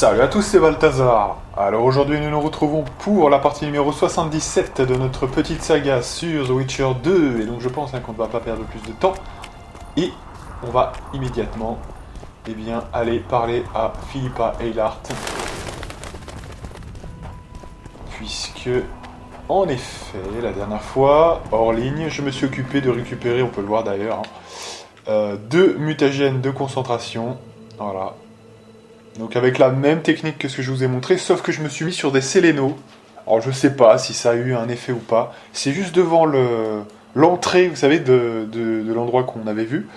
Salut à tous, c'est Balthazar. Alors aujourd'hui nous nous retrouvons pour la partie numéro 77 de notre petite saga sur The Witcher 2. Et donc je pense qu'on ne va pas perdre plus de temps. Et on va immédiatement aller parler à Philippa Eilhart. Puisque, en effet, la dernière fois, hors ligne, je me suis occupé de récupérer, on peut le voir d'ailleurs, 2 mutagènes de concentration. Voilà. Donc avec la même technique que ce que je vous ai montré, sauf que je me suis mis sur des sélénos. Alors je sais pas si ça a eu un effet ou pas. C'est juste devant l'entrée, vous savez, de l'endroit qu'on avait vu.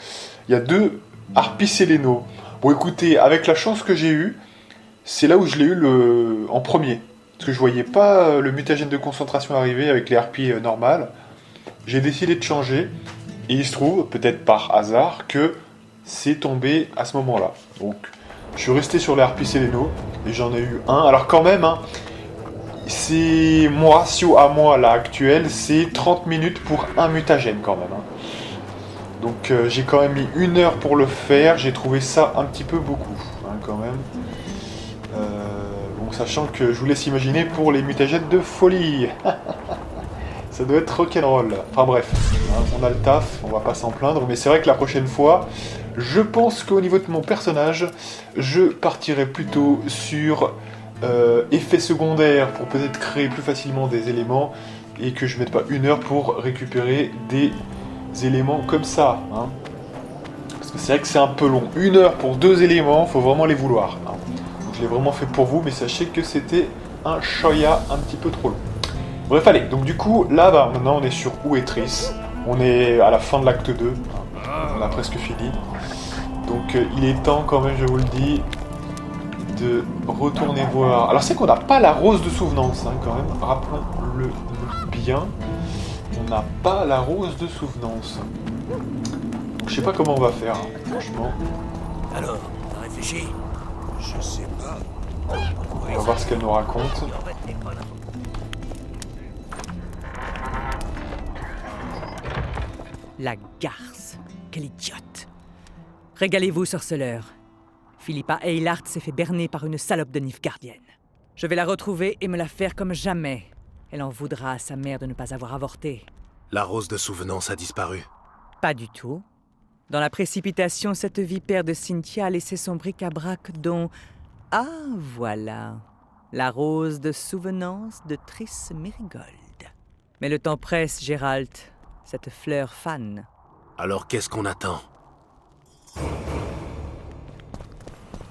Il y a 2 harpies sélénos. Bon écoutez, avec la chance que j'ai eue, c'est là où je l'ai eu en premier. Parce que je voyais pas le mutagène de concentration arriver avec les harpies normales. J'ai décidé de changer. Et il se trouve, peut-être par hasard, que c'est tombé à ce moment-là. Donc je suis resté sur les harpies sélénos et j'en ai eu un. Alors quand même, hein, c'est mon ratio à moi là actuel, c'est 30 minutes pour un mutagène quand même. Hein. Donc j'ai quand même mis 1 heure pour le faire. J'ai trouvé ça un petit peu beaucoup, hein, quand même. Bon, sachant que je vous laisse imaginer pour les mutagènes de folie. Ça doit être rock'n'roll. Enfin bref, hein, on a le taf, on va pas s'en plaindre. Mais c'est vrai que la prochaine fois, je pense qu'au niveau de mon personnage, je partirai plutôt sur effets secondaires pour peut-être créer plus facilement des éléments et que je mette pas 1 heure pour récupérer des éléments comme ça. Hein. Parce que c'est vrai que c'est un peu long. 1 heure pour 2 éléments, faut vraiment les vouloir. Hein. Donc je l'ai vraiment fait pour vous, mais sachez que c'était un choya un petit peu trop long. Bref, allez, donc du coup, là, maintenant on est sur Ouetris. On est à la fin de l'acte 2. On a presque fini. Donc il est temps quand même, je vous le dis, de retourner voir. Alors c'est qu'on n'a pas la rose de souvenance, hein, quand même. Rappelons-le bien. On n'a pas la rose de souvenance. Donc je sais pas comment on va faire, hein, franchement. Alors, t'as réfléchi? Je sais pas. On va voir ce qu'elle nous raconte. La garce. Quelle idiote. Régalez-vous, sorceleur. Philippa Eilhart s'est fait berner par une salope de Nilfgaardienne. Je vais la retrouver et me la faire comme jamais. Elle en voudra à sa mère de ne pas avoir avorté. La rose de souvenance a disparu. Pas du tout. Dans la précipitation, cette vipère de Cynthia a laissé son bric-à-brac dont... Ah, voilà. La rose de souvenance de Triss Merigold. Mais le temps presse, Gérald. Cette fleur fan. Alors qu'est-ce qu'on attend?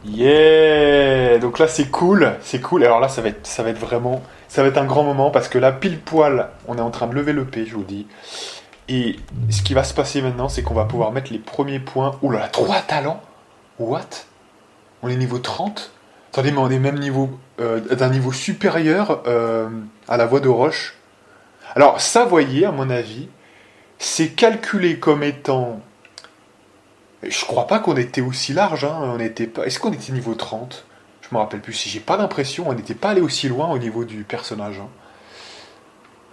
Yeah! Donc là c'est cool. Alors là ça va être vraiment... Ça va être un grand moment parce que là pile poil, on est en train de lever le P, je vous dis. Et ce qui va se passer maintenant, c'est qu'on va pouvoir mettre les premiers points... Ouh là là, 3 talents? What? On est niveau 30? Attendez, mais on est même niveau... d'un niveau supérieur à la voie de roche. Alors ça, voyez, à mon avis... C'est calculé comme étant... Je crois pas qu'on était aussi large, hein. On était pas... Est-ce qu'on était niveau 30? Je me rappelle plus. Si j'ai pas l'impression, on n'était pas allé aussi loin au niveau du personnage.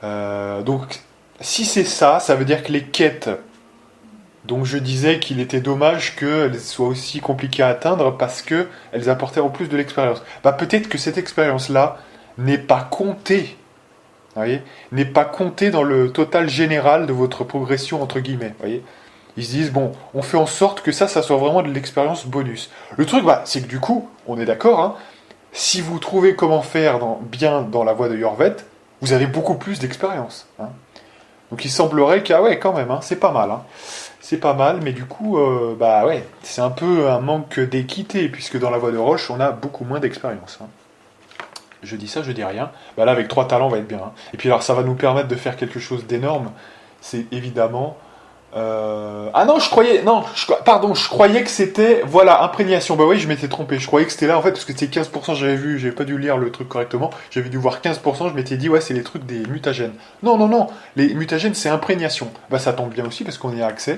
Hein. Donc, si c'est ça, ça veut dire que les quêtes... Donc je disais qu'il était dommage qu'elles soient aussi compliquées à atteindre parce qu'elles apportaient en plus de l'expérience. Bah peut-être que cette expérience-là n'est pas comptée. Voyez, n'est pas compté dans le total général de votre progression, entre guillemets. Voyez, ils se disent, bon, on fait en sorte que ça soit vraiment de l'expérience bonus. Le truc, c'est que du coup, on est d'accord, hein, si vous trouvez comment faire bien dans la voie de Yorvet, vous avez beaucoup plus d'expérience. Hein. Donc il semblerait quand même, hein, c'est pas mal. Hein. C'est pas mal, mais du coup, c'est un peu un manque d'équité, puisque dans la voie de Roche, on a beaucoup moins d'expérience. Hein. Je dis ça, je dis rien. Là, avec 3 talents, on va être bien. Hein. Et puis alors, ça va nous permettre de faire quelque chose d'énorme. C'est évidemment... Ah non, je croyais que c'était... Voilà, imprégnation. Bah oui, je m'étais trompé. Je croyais que c'était là, en fait, parce que c'était 15%, j'avais pas dû lire le truc correctement. J'avais dû voir 15%, je m'étais dit, ouais, c'est les trucs des mutagènes. Non. Les mutagènes, c'est imprégnation. Ça tombe bien aussi, parce qu'on y a accès.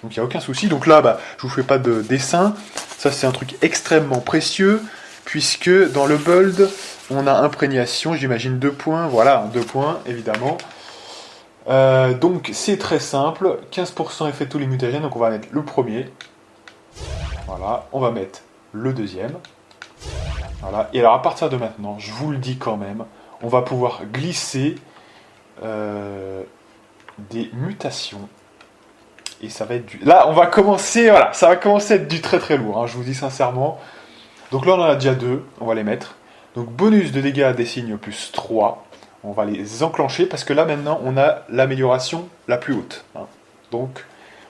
Donc, il n'y a aucun souci. Donc là, je vous fais pas de dessin. Ça, c'est un truc extrêmement précieux, puisque dans le build... On a imprégnation, j'imagine 2 points, voilà, 2 points, évidemment. Donc, c'est très simple, 15% effet de tous les mutagènes, donc on va mettre le premier. Voilà, on va mettre le deuxième. Voilà. Et alors à partir de maintenant, je vous le dis quand même, on va pouvoir glisser des mutations. Et ça va être du... Là, on va commencer, voilà, ça va commencer à être du très très lourd, hein, je vous dis sincèrement. Donc là, on en a déjà 2, on va les mettre. Donc bonus de dégâts à des signes plus 3. On va les enclencher parce que là, maintenant, on a l'amélioration la plus haute. Hein. Donc,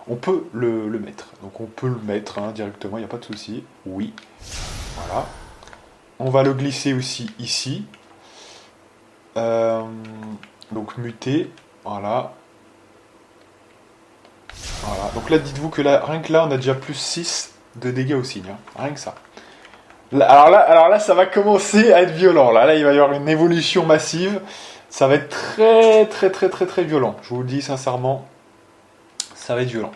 on peut le mettre. Donc on peut le mettre hein, directement, il n'y a pas de souci. Oui. Voilà. On va le glisser aussi ici. Donc muter. Voilà. Voilà. Donc là, dites-vous que là, rien que là, on a déjà plus 6 de dégâts au signe. Hein. Rien que ça. Là, alors là, ça va commencer à être violent. Là, il va y avoir une évolution massive. Ça va être très, très, très, très, très violent. Je vous le dis sincèrement. Ça va être violent.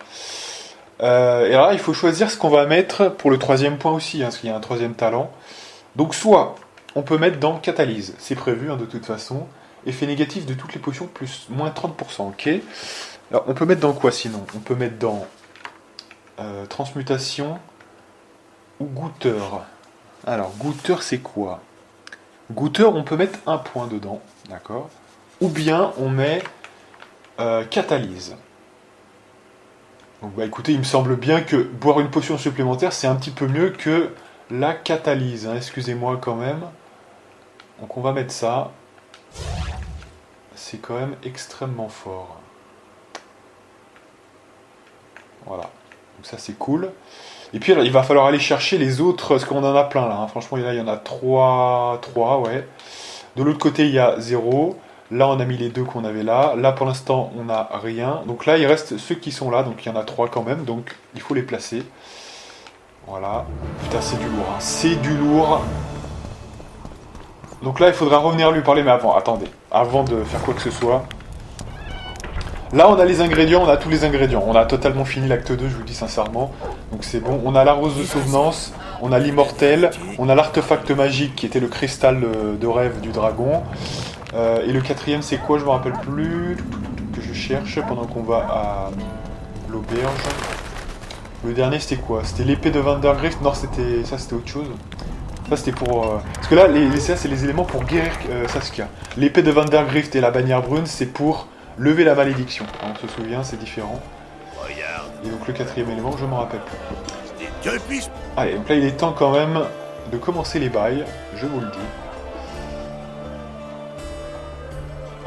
Et alors là, il faut choisir ce qu'on va mettre pour le 3e point aussi, hein, parce qu'il y a un 3e talent. Donc soit, on peut mettre dans Catalyse. C'est prévu, hein, de toute façon. Effet négatif de toutes les potions, plus moins 30%, ok. Alors, on peut mettre dans quoi sinon? On peut mettre dans Transmutation ou Goûteur. Alors, Goûteur, c'est quoi? Goûteur, on peut mettre un point dedans, d'accord. Ou bien, on met Catalyse. Donc, bah écoutez, il me semble bien que boire une potion supplémentaire, c'est un petit peu mieux que la Catalyse. Hein, excusez-moi quand même. Donc, on va mettre ça. C'est quand même extrêmement fort. Voilà. Donc ça, c'est cool. Et puis, alors, il va falloir aller chercher les autres, parce qu'on en a plein, là. Hein. Franchement, là, il y en a 3, ouais. De l'autre côté, il y a 0. Là, on a mis les 2 qu'on avait là. Là, pour l'instant, on n'a rien. Donc là, il reste ceux qui sont là. Donc, il y en a 3 quand même. Donc, il faut les placer. Voilà. Putain, c'est du lourd. Hein. C'est du lourd. Donc là, il faudra revenir lui parler. Mais avant, attendez. Avant de faire quoi que ce soit. Là, on a les ingrédients. On a tous les ingrédients. On a totalement fini l'acte 2, je vous dis sincèrement. Donc, c'est bon. On a la rose de souvenance. On a l'immortel. On a l'artefact magique qui était le cristal de rêve du dragon. Et le 4e, c'est quoi? Je me rappelle plus. Que je cherche pendant qu'on va à l'auberge. Le dernier, c'était quoi? C'était l'épée de Vandergrift? Non, c'était autre chose. Ça, c'était pour... Parce que là, ça, c'est les éléments pour guérir Saskia. L'épée de Vandergrift et la bannière brune, c'est pour lever la malédiction. On se souvient, c'est différent. Et donc le 4e élément, je m'en rappelle plus. Allez, donc là, il est temps quand même de commencer les bails. Je vous le dis.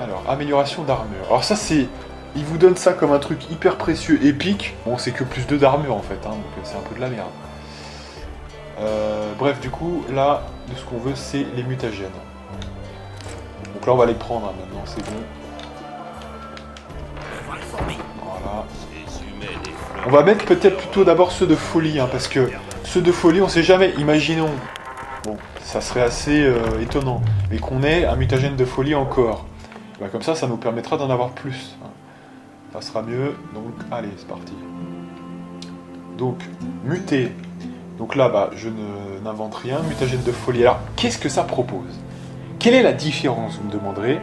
Alors, amélioration d'armure. Alors ça, c'est... Il vous donne ça comme un truc hyper précieux, épique. Bon, c'est que plus 2 d'armure, en fait, hein, donc c'est un peu de la merde. Bref, du coup, là, ce qu'on veut, c'est les mutagènes. Donc là, on va les prendre, hein, maintenant, c'est bon. Voilà. On va mettre peut-être plutôt d'abord ceux de folie, hein, parce que ceux de folie, on sait jamais. Imaginons... Bon, ça serait assez étonnant. Mais qu'on ait un mutagène de folie encore. Bah, comme ça nous permettra d'en avoir plus. Ça sera mieux. Donc, allez, c'est parti. Donc, muter. Donc là, bah, je n'invente rien. Mutagène de folie. Alors, qu'est-ce que ça propose? Quelle est la différence, vous me demanderez?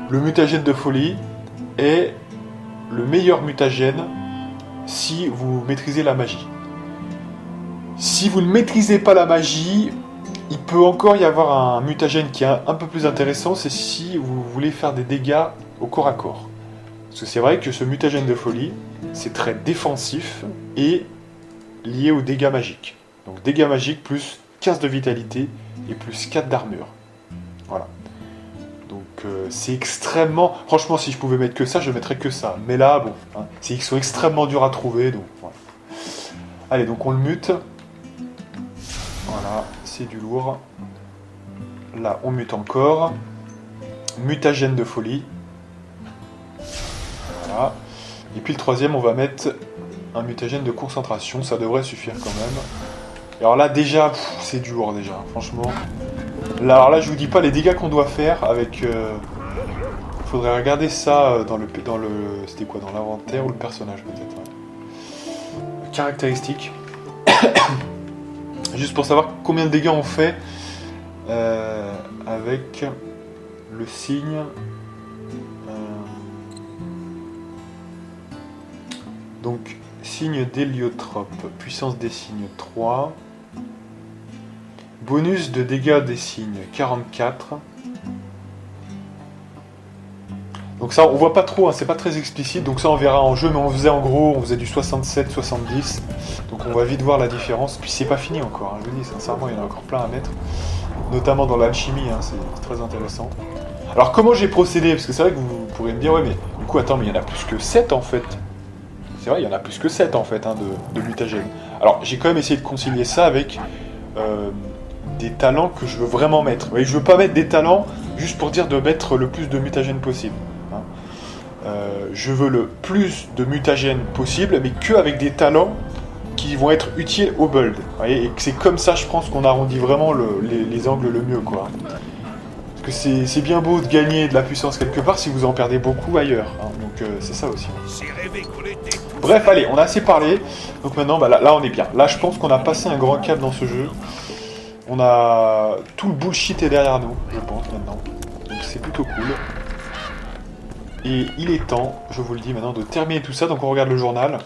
Le mutagène de folie est le meilleur mutagène si vous maîtrisez la magie. Si vous ne maîtrisez pas la magie... Il peut encore y avoir un mutagène qui est un peu plus intéressant, c'est si vous voulez faire des dégâts au corps à corps. Parce que c'est vrai que ce mutagène de folie, c'est très défensif et lié aux dégâts magiques. Donc dégâts magiques plus 15 de vitalité et plus 4 d'armure. Voilà. Donc c'est extrêmement... Franchement, si je pouvais mettre que ça, je mettrais que ça. Mais là, bon, hein, ils sont extrêmement durs à trouver, donc voilà. Allez, donc on le mute. Voilà, c'est du lourd. Là, on mute encore. Mutagène de folie. Voilà. Et puis le 3e, on va mettre un mutagène de concentration. Ça devrait suffire quand même. Et alors là, déjà, c'est du lourd déjà, franchement. Là, alors là, je vous dis pas les dégâts qu'on doit faire avec... Faudrait regarder ça dans le c'était quoi, dans l'inventaire ou le personnage peut-être. Ouais. Caractéristiques. Juste pour savoir combien de dégâts on fait avec le signe. Donc, signe d'héliotrope. Puissance des signes 3. Bonus de dégâts des signes, 44. Donc ça, on voit pas trop, hein, c'est pas très explicite, donc ça on verra en jeu, mais on faisait du 67, 70, donc on va vite voir la différence, puis c'est pas fini encore, hein, je vous dis, sincèrement, il y en a encore plein à mettre, notamment dans l'alchimie, hein, c'est très intéressant. Alors comment j'ai procédé, parce que c'est vrai que vous pourrez me dire, ouais mais, du coup, attends, mais il y en a plus que 7 en fait. C'est vrai, il y en a plus que 7 en fait, hein, de mutagènes. Alors, j'ai quand même essayé de concilier ça avec des talents que je veux vraiment mettre. Vous voyez, je veux pas mettre des talents juste pour dire de mettre le plus de mutagènes possible. Hein. Je veux le plus de mutagènes possible, mais que avec des talents qui vont être utiles au build. Vous voyez, et c'est comme ça, je pense, qu'on arrondit vraiment les angles le mieux, quoi. Parce que c'est bien beau de gagner de la puissance quelque part si vous en perdez beaucoup ailleurs. Hein. Donc c'est ça aussi. Bref, allez, on a assez parlé. Donc maintenant, bah, là, on est bien. Là, je pense qu'on a passé un grand cap dans ce jeu. On a... Tout le bullshit est derrière nous, je pense, maintenant. Donc c'est plutôt cool. Et il est temps, je vous le dis maintenant, de terminer tout ça. Donc on regarde le journal.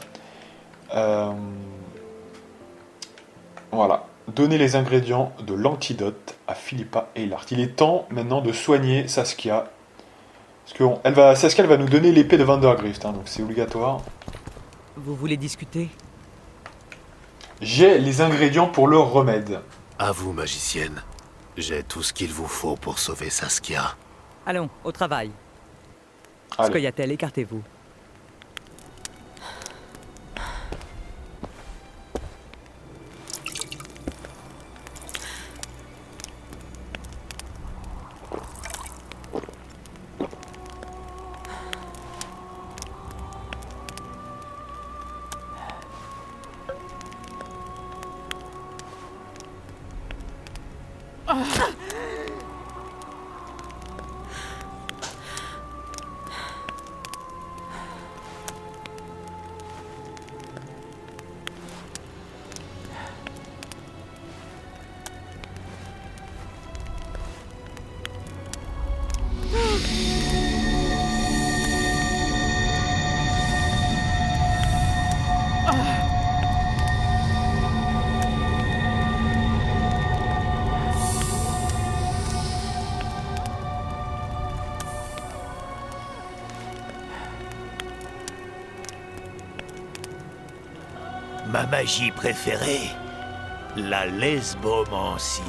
Voilà. Donner les ingrédients de l'antidote à Philippa Eilhart. Il est temps maintenant de soigner Saskia. Parce que Saskia, elle va nous donner l'épée de Vandergrift, hein, donc c'est obligatoire. Vous voulez discuter? J'ai les ingrédients pour le remède. À vous, magicienne. J'ai tout ce qu'il vous faut pour sauver Saskia. Allons, au travail. Allez. Scoia'tael, écartez-vous. Ma magie préférée, la lesbomancie.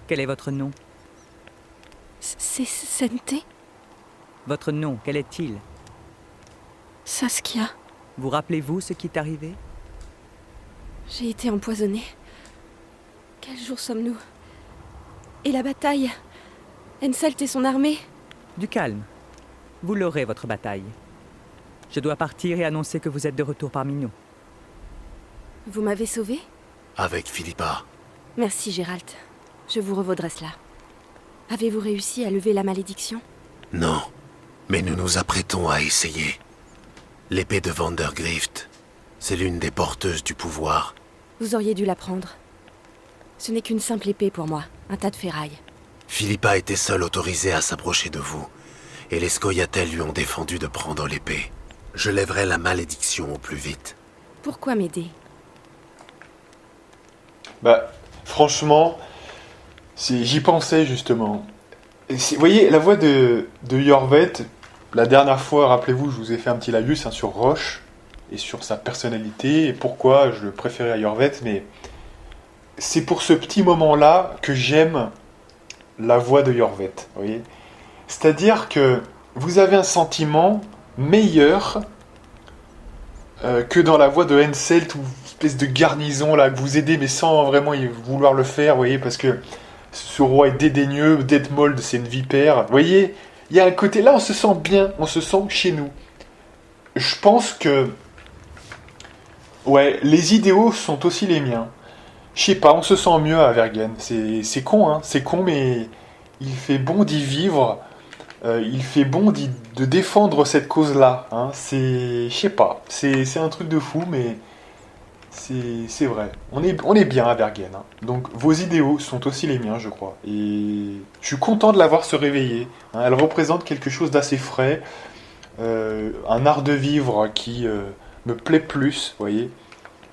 Quel est votre nom? C'est Sente? Votre nom, quel est-il? Saskia. Vous rappelez-vous ce qui est arrivé? J'ai été empoisonnée. Quel jour sommes-nous? Et la bataille? Henselt et son armée? Du calme. Vous l'aurez, votre bataille. Je dois partir et annoncer que vous êtes de retour parmi nous. Vous m'avez sauvée? Avec Philippa. Merci, Gérald. Je vous revaudrai cela. Avez-vous réussi à lever la malédiction? Non, mais nous nous apprêtons à essayer. L'épée de Vandergrift, c'est l'une des porteuses du pouvoir. Vous auriez dû la prendre. Ce n'est qu'une simple épée pour moi, un tas de ferraille. Philippa était seule autorisée à s'approcher de vous, et les Scoia'tael lui ont défendu de prendre l'épée. Je lèverai la malédiction au plus vite. Pourquoi m'aider? Bah, franchement, j'y pensais justement. Vous voyez, la voix de Iorveth, la dernière fois, rappelez-vous, je vous ai fait un petit laïus sur Roche et sur sa personnalité et pourquoi je le préférais à Iorveth, mais c'est pour ce petit moment-là que j'aime la voix de Iorveth, vous voyez. C'est-à-dire que vous avez un sentiment meilleur que dans la voix de Henselt, ou espèce de garnison là que vous aidez mais sans vraiment vouloir le faire, vous voyez, parce que ce roi est dédaigneux, Detmold c'est une vipère, vous voyez, il y a un côté là, on se sent bien, on se sent chez nous. Je pense que ouais, les idéaux sont aussi les miens. Je sais pas, on se sent mieux à Vergen. C'est con, hein, c'est con, mais il fait bon d'y vivre. Il fait bon de défendre cette cause-là. Hein. Je sais pas, c'est un truc de fou, mais C'est vrai. On est bien à Bergen. Hein. Donc vos idéaux sont aussi les miens, je crois. Et je suis content de la voir se réveiller. Hein. Elle représente quelque chose d'assez frais. Un art de vivre qui me plaît plus, vous voyez.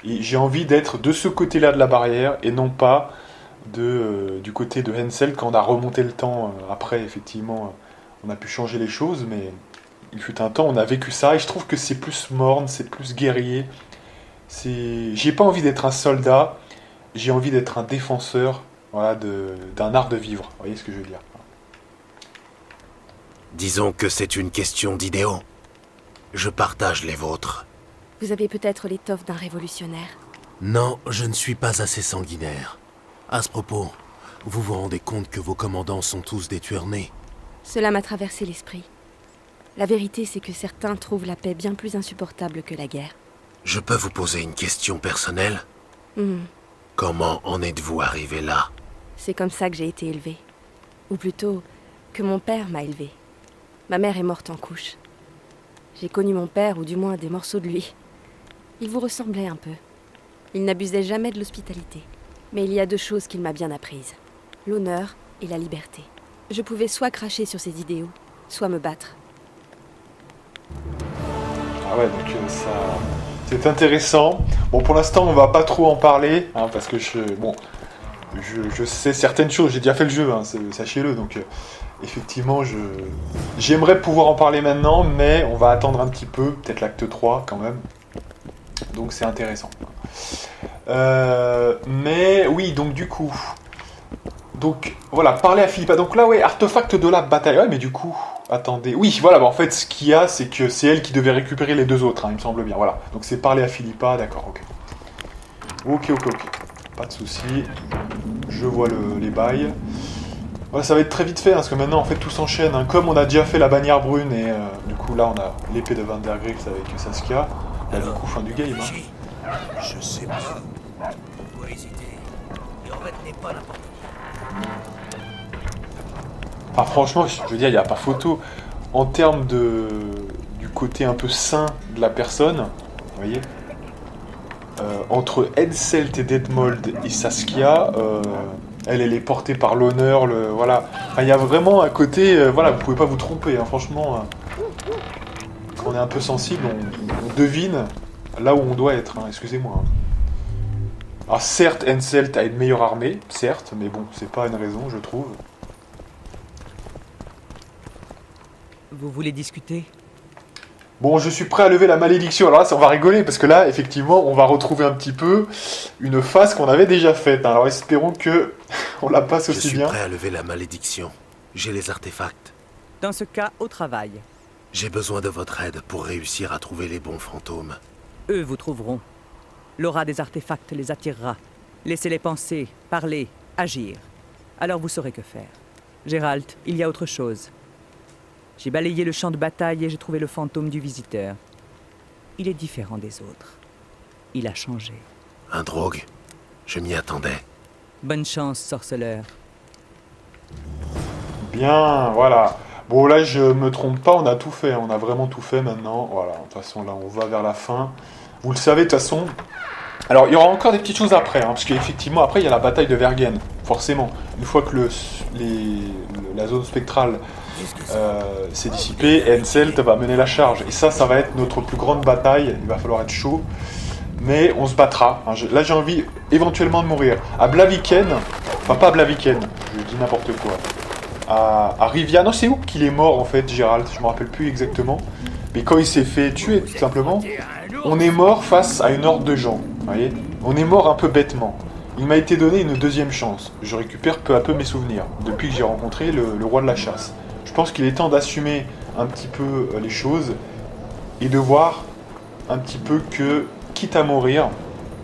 Et j'ai envie d'être de ce côté-là de la barrière et non pas du côté de Henselt quand on a remonté le temps. Après, effectivement, on a pu changer les choses, mais il fut un temps, on a vécu ça et je trouve que c'est plus morne, c'est plus guerrier. J'ai pas envie d'être un soldat, j'ai envie d'être un défenseur, voilà, d'un art de vivre. Vous voyez ce que je veux dire? Disons que c'est une question d'idéaux. Je partage les vôtres. Vous avez peut-être l'étoffe d'un révolutionnaire. Non, je ne suis pas assez sanguinaire. À ce propos, vous vous rendez compte que vos commandants sont tous des tueurs nés? Cela m'a traversé l'esprit. La vérité, c'est que certains trouvent la paix bien plus insupportable que la guerre. Je peux vous poser une question personnelle? Mhm. Comment en êtes-vous arrivé là? C'est comme ça que j'ai été élevée. Ou plutôt, que mon père m'a élevée. Ma mère est morte en couche. J'ai connu mon père, ou du moins des morceaux de lui. Il vous ressemblait un peu. Il n'abusait jamais de l'hospitalité. Mais il y a deux choses qu'il m'a bien apprises. L'honneur et la liberté. Je pouvais soit cracher sur ses idéaux, soit me battre. Ah ouais, donc ça... C'est intéressant. Bon, pour l'instant, on va pas trop en parler, hein, parce que je sais certaines choses. J'ai déjà fait le jeu, hein, sachez-le, donc... Effectivement, j'aimerais pouvoir en parler maintenant, mais on va attendre un petit peu, peut-être l'acte 3 quand même. Donc c'est intéressant. Mais oui, donc du coup... Donc voilà, parler à Philippa. Donc là, ouais, artefact de la bataille. Ouais, mais du coup, attendez. Oui, voilà, bah, en fait, ce qu'il y a, c'est que c'est elle qui devait récupérer les deux autres, hein, il me semble bien. Voilà, donc c'est parler à Philippa, d'accord, ok. Ok. Pas de souci. Je vois les bails. Ouais, ça va être très vite fait, hein, parce que maintenant en fait tout s'enchaîne. Hein. Comme on a déjà fait la bannière brune et du coup là on a l'épée de Vandergrift avec Saskia. Là du coup fin du game. Hein. Je sais pas. Pourquoi hésiter? Et en fait, n'est pas n'importe qui. Enfin franchement, je veux dire, il n'y a pas photo. En termes du côté un peu sain de la personne, vous voyez, entre Henselt et Detmold et Saskia, elle est portée par l'honneur, voilà. Enfin, il y a vraiment un côté, voilà, vous pouvez pas vous tromper, hein, franchement. Quand on est un peu sensible, on devine là où on doit être, hein, excusez-moi. Hein. Alors certes, Henselt a une meilleure armée, certes, mais bon, c'est pas une raison, je trouve. Vous voulez discuter? Bon, je suis prêt à lever la malédiction. Alors là, on va rigoler, parce que là, effectivement, on va retrouver un petit peu une phase qu'on avait déjà faite. Hein. Alors espérons que on la passe aussi bien. Je suis prêt à lever la malédiction. J'ai les artefacts. Dans ce cas, au travail. J'ai besoin de votre aide pour réussir à trouver les bons fantômes. Eux vous trouveront. L'aura des artefacts les attirera. Laissez-les penser, parler, agir. Alors vous saurez que faire. Gérald, il y a autre chose. J'ai balayé le champ de bataille et j'ai trouvé le fantôme du visiteur. Il est différent des autres. Il a changé. Un drogue? Je m'y attendais. Bonne chance, sorceleur. Bien, voilà. Bon, là, je me trompe pas, on a tout fait. On a vraiment tout fait maintenant. Voilà, de toute façon, là, on va vers la fin. Vous le savez, de toute façon. Alors, il y aura encore des petites choses après, hein, parce qu'effectivement, après, il y a la bataille de Vergen. Forcément. Une fois que la zone spectrale s'est dissipée, Henselt va mener la charge. Et ça va être notre plus grande bataille. Il va falloir être chaud. Mais on se battra. Hein. Là, j'ai envie éventuellement de mourir. À Blaviken, enfin pas à Blaviken, je dis n'importe quoi. À Rivia, non, c'est où qu'il est mort en fait, Gérald? Je me rappelle plus exactement. Mais quand il s'est fait tuer, tout simplement, on est mort face à une horde de gens. Vous voyez? On est mort un peu bêtement. Il m'a été donné une deuxième chance. Je récupère peu à peu mes souvenirs, depuis que j'ai rencontré le roi de la chasse. Je pense qu'il est temps d'assumer un petit peu les choses et de voir un petit peu que, quitte à mourir,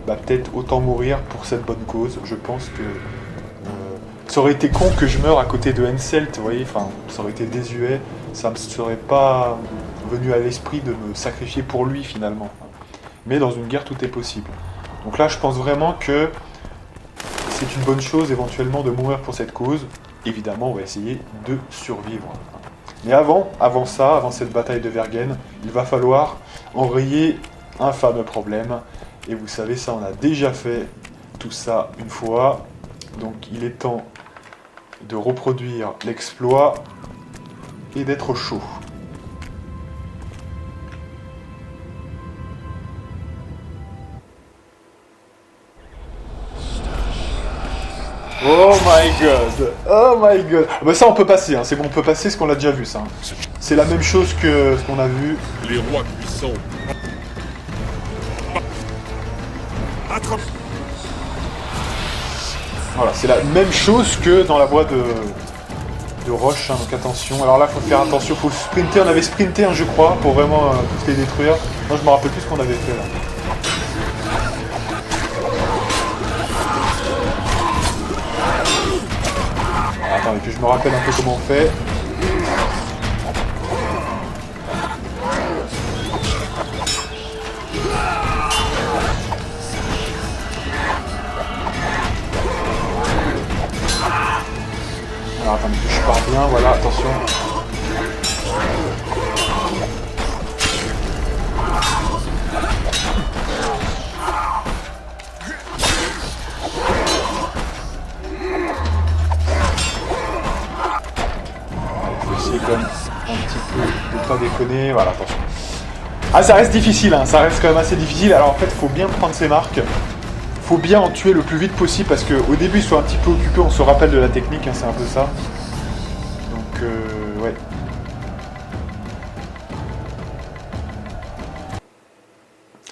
bah peut-être autant mourir pour cette bonne cause. Je pense que ça aurait été con que je meure à côté de Henselt, vous voyez, enfin, ça aurait été désuet, ça me serait pas venu à l'esprit de me sacrifier pour lui finalement. Mais dans une guerre, tout est possible. Donc là, je pense vraiment que c'est une bonne chose éventuellement de mourir pour cette cause. Évidemment, on va essayer de survivre. Mais avant cette bataille de Vergen, il va falloir enrayer un fameux problème. Et vous savez, ça on a déjà fait tout ça une fois. Donc il est temps de reproduire l'exploit et d'être chaud. Oh my god! Oh my god! Bah ça on peut passer, hein. C'est bon, on peut passer ce qu'on a déjà vu ça. C'est la même chose que ce qu'on a vu. Les rois puissants. Attrape. Voilà, c'est la même chose que dans la voie de roche, hein, donc attention. Alors là, faut faire attention, faut sprinter. On avait sprinté, hein, je crois, pour vraiment tous les détruire. Moi, je me rappelle plus ce qu'on avait fait là. Attendez, que je me rappelle un peu comment on fait. Alors attendez que je pars bien, voilà, attention. Il faut essayer quand même un petit peu de pas déconner, voilà, attention. Ah ça reste difficile, hein, ça reste quand même assez difficile, alors en fait il faut bien prendre ses marques. Faut bien en tuer le plus vite possible parce qu'au début ils sont un petit peu occupés, on se rappelle de la technique, hein, c'est un peu ça. Donc ouais.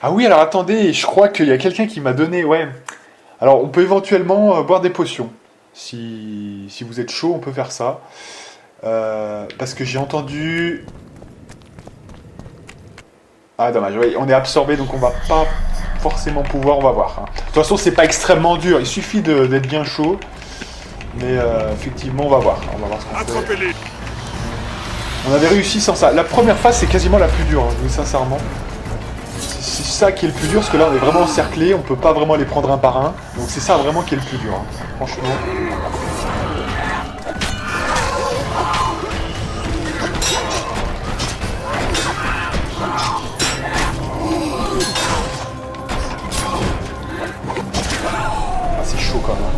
Ah oui, alors attendez, je crois qu'il y a quelqu'un qui m'a donné, ouais. Alors on peut éventuellement boire des potions. Si vous êtes chaud, on peut faire ça. Parce que j'ai entendu... Ah dommage, oui, on est absorbé donc on va pas forcément pouvoir, on va voir. Hein. De toute façon c'est pas extrêmement dur, il suffit d'être bien chaud. Mais effectivement on va voir ce qu'on fait. On avait réussi sans ça. La première phase c'est quasiment la plus dure, hein, je vous dis sincèrement. C'est ça qui est le plus dur, parce que là on est vraiment encerclé, on peut pas vraiment les prendre un par un. Donc c'est ça vraiment qui est le plus dur, hein, franchement.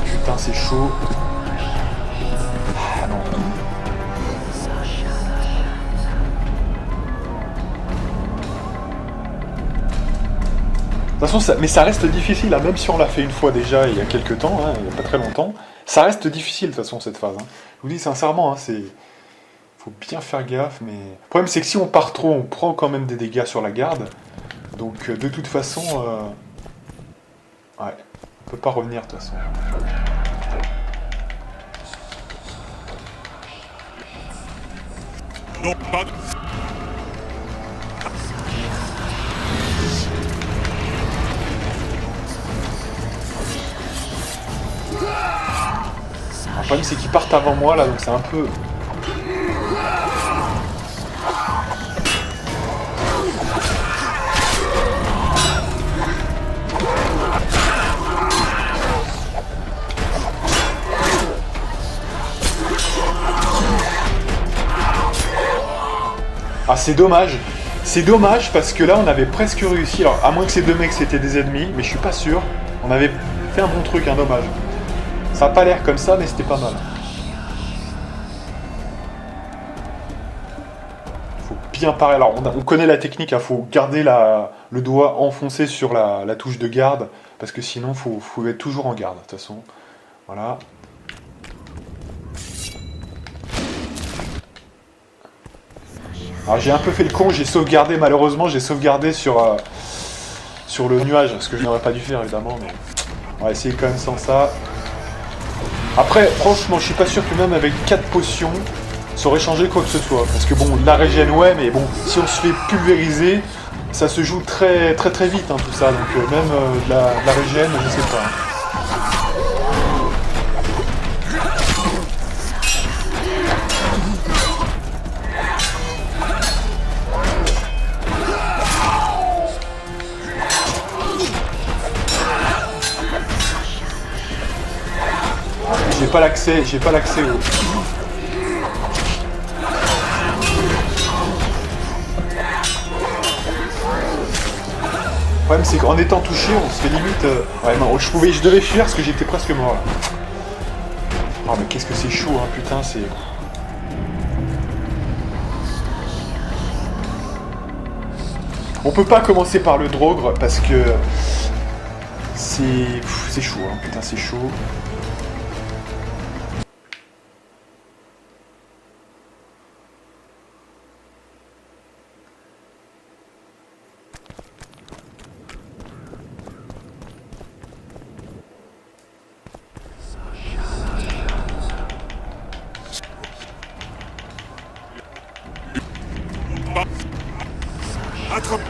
Putain, c'est chaud. Ah non. De toute façon, mais ça reste difficile, hein, même si on l'a fait une fois déjà il y a quelques temps, hein, il n'y a pas très longtemps. Ça reste difficile de toute façon cette phase. Hein. Je vous dis sincèrement, hein, faut bien faire gaffe, mais... Le problème c'est que si on part trop, on prend quand même des dégâts sur la garde. Donc de toute façon... Ouais. On peut pas revenir de toute façon. Non, pas de... Le problème c'est qu'ils partent avant moi là, donc c'est un peu... Ah c'est dommage. C'est dommage parce que là on avait presque réussi. Alors à moins que ces deux mecs c'était des ennemis, mais je suis pas sûr. On avait fait un bon truc, un dommage. Ça a pas l'air comme ça, mais c'était pas mal. Faut bien parer. Alors on connaît la technique, il faut garder le doigt enfoncé sur la touche de garde, parce que sinon faut être toujours en garde de toute façon. Voilà. Alors j'ai un peu fait le con, j'ai sauvegardé, malheureusement j'ai sauvegardé sur le nuage, ce que je n'aurais pas dû faire évidemment, mais on va essayer quand même sans ça. Après, franchement, je suis pas sûr que même avec 4 potions, ça aurait changé quoi que ce soit. Parce que bon, la régène, ouais, mais bon, si on se fait pulvériser, ça se joue très très très vite, hein, tout ça. Donc même de la régène, je sais pas. J'ai pas l'accès au... problème c'est qu'en étant touché, on se fait limite... Ouais, non, je devais fuir parce que j'étais presque mort là. Oh mais qu'est-ce que c'est chaud, hein, putain, c'est... On peut pas commencer par le Drogre parce que... C'est chaud, hein, putain, c'est chaud. Attrape.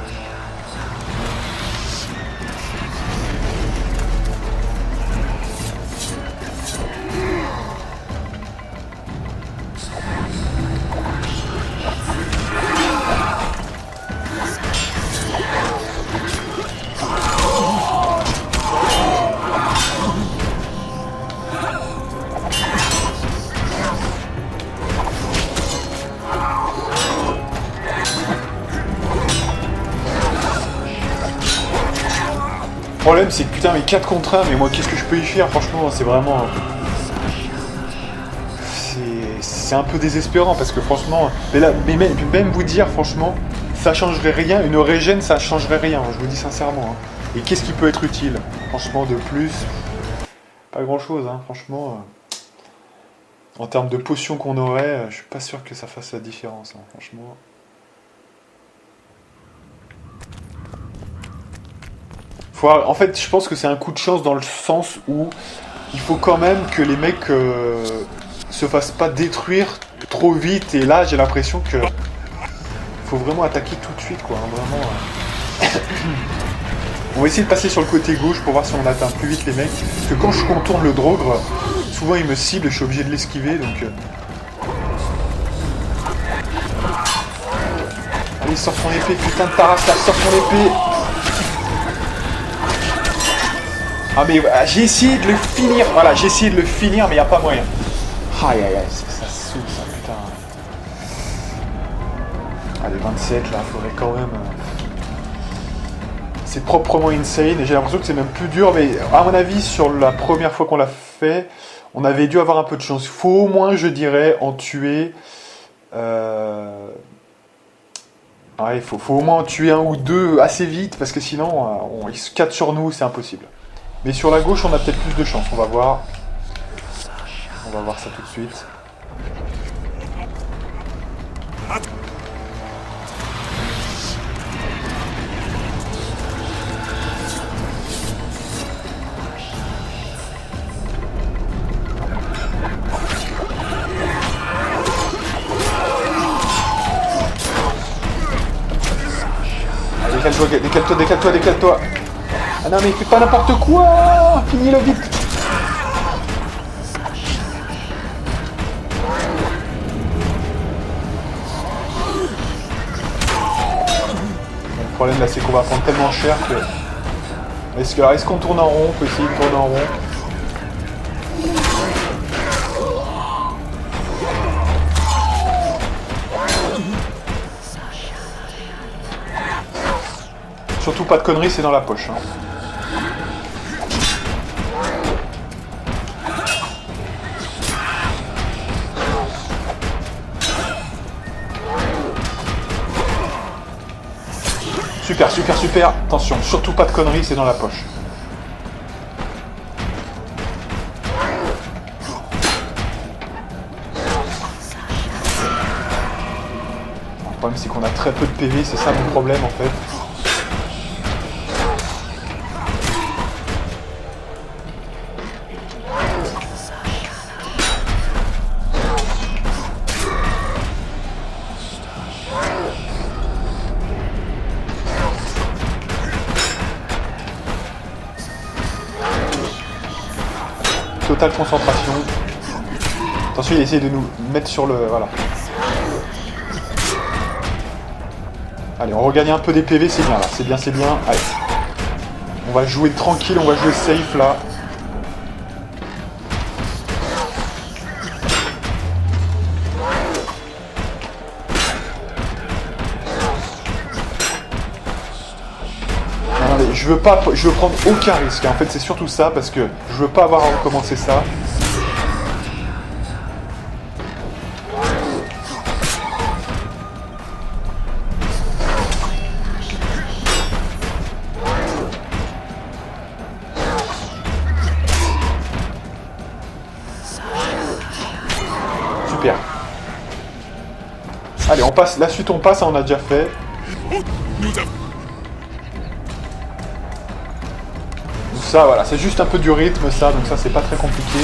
Le problème c'est que putain mais 4 contre 1, mais moi qu'est-ce que je peux y faire, franchement c'est vraiment... C'est un peu désespérant parce que franchement... Mais même vous dire franchement, ça changerait rien, une régène ça changerait rien, je vous dis sincèrement. Hein. Et qu'est-ce qui peut être utile? Franchement de plus, pas grand chose, hein, franchement. En termes de potions qu'on aurait, je suis pas sûr que ça fasse la différence, hein, franchement. En fait, je pense que c'est un coup de chance dans le sens où il faut quand même que les mecs se fassent pas détruire trop vite. Et là, j'ai l'impression que faut vraiment attaquer tout de suite, quoi. Hein, vraiment. On va essayer de passer sur le côté gauche pour voir si on atteint plus vite les mecs. Parce que quand je contourne le Drogre, souvent il me cible et je suis obligé de l'esquiver. Donc, allez, sors ton épée, putain de Taras, là, sors ton épée. Ah mais j'ai essayé de le finir, voilà, j'ai essayé de le finir mais y a pas moyen. Aïe aïe aïe, ça saoule ça, putain. Allez, 27 là, faudrait quand même... C'est proprement insane et j'ai l'impression que c'est même plus dur, mais à mon avis, sur la première fois qu'on l'a fait, on avait dû avoir un peu de chance. Faut au moins, je dirais, en tuer... Ouais, il faut au moins en tuer un ou deux assez vite, parce que sinon, ils se cadrent sur nous, c'est impossible. Mais sur la gauche, on a peut-être plus de chance. On va voir. On va voir ça tout de suite. Allez, décale-toi, décale-toi. Ah non mais fais pas n'importe quoi. Finis-le vite. Le problème là c'est qu'on va prendre tellement cher que... Est-ce qu'on tourne en rond? On peut essayer de tourner en rond. Surtout pas de conneries, c'est dans la poche. Hein. Super, super, super. Attention, surtout pas de conneries, c'est dans la poche. Le problème, c'est qu'on a très peu de PV, c'est ça mon problème en fait. Totale concentration. Attention, il essaie de nous mettre sur le... Voilà. Allez, on regagne un peu des PV, c'est bien là. C'est bien, c'est bien. Allez. On va jouer tranquille, on va jouer safe là. je veux prendre aucun risque. En fait, c'est surtout ça, parce que je veux pas avoir à recommencer ça. Super. Allez, on passe. La suite, on passe, on a déjà fait. Nous avons... Donc ça, voilà, c'est juste un peu du rythme, ça, donc ça, c'est pas très compliqué.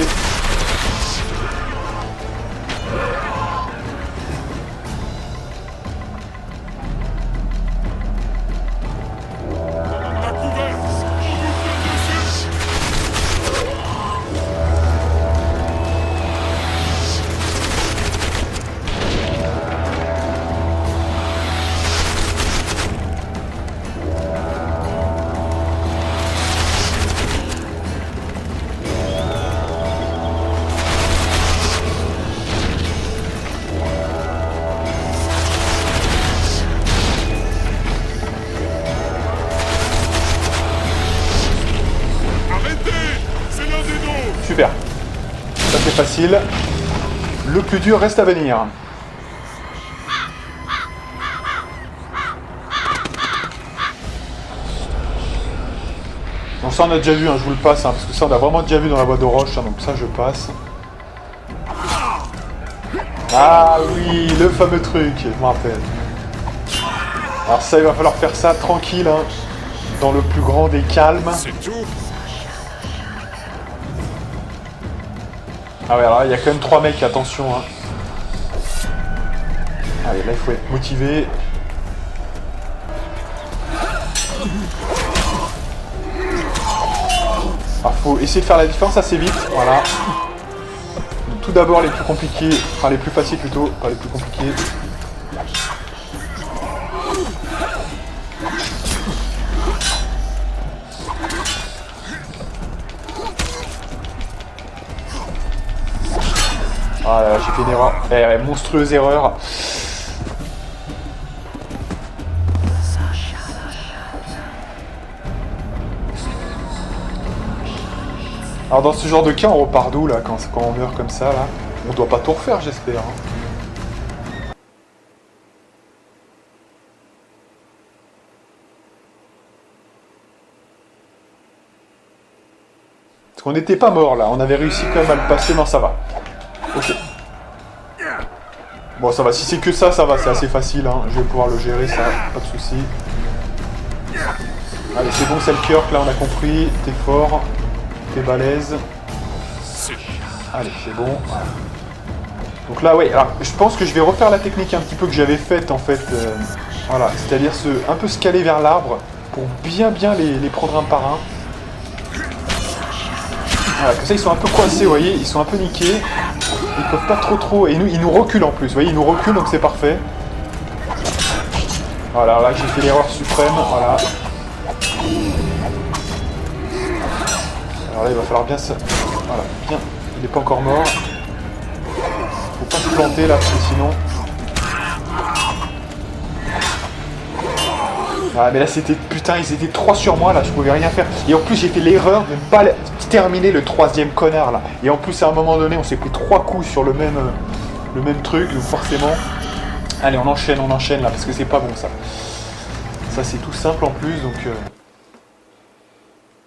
À couvert. Arrêtez. C'est l'un des nôtres. Super. Ça, c'est facile. Le plus dur reste à venir. Donc ça, on a déjà vu, hein, je vous le passe, hein, parce que ça, on a vraiment déjà vu dans la boîte de roche, hein, donc ça, je passe. Ah oui, le fameux truc, je me rappelle. Alors ça, il va falloir faire ça tranquille, hein, dans le plus grand des calmes. C'est tout. Ah ouais, alors là, il y a quand même 3 mecs, attention. Hein. Allez, là, il faut être motivé. Ah, faut essayer de faire la différence assez vite, voilà. Donc, tout d'abord les plus compliqués, enfin les plus faciles plutôt, pas les plus compliqués. Ah là là, j'ai fait une erreur. Monstrueuse erreur. Alors dans ce genre de cas, on repart d'où là quand on meurt comme ça là? On doit pas tout refaire, j'espère. Hein. Parce qu'on n'était pas mort là, on avait réussi quand même à le passer, non ça va. Ok. Bon ça va, si c'est que ça va, c'est assez facile, hein. Je vais pouvoir le gérer ça, pas de soucis. Allez c'est bon, c'est le Kirk là, on a compris, t'es fort, t'es balèze. Allez c'est bon, voilà. Donc là ouais, alors je pense que je vais refaire la technique un petit peu que j'avais faite en fait, voilà, c'est-à-dire un peu se caler vers l'arbre pour bien les prendre un par un. Voilà, comme ça ils sont un peu coincés, vous voyez, ils sont un peu niqués. Ils peuvent pas trop... Et ils nous reculent en plus, vous voyez, ils nous reculent, donc c'est parfait. Voilà, là j'ai fait l'erreur suprême, voilà. Alors là il va falloir bien ça... Voilà, bien. Il n'est pas encore mort. Faut pas se planter là, parce que sinon... Ah mais là c'était... Putain, ils étaient 3 sur moi là, je pouvais rien faire. Et en plus j'ai fait l'erreur de ne pas terminer le 3e connard là. Et en plus à un moment donné on s'est pris 3 coups sur le même truc, donc forcément... Allez on enchaîne là, parce que c'est pas bon ça. Ça c'est tout simple en plus, donc...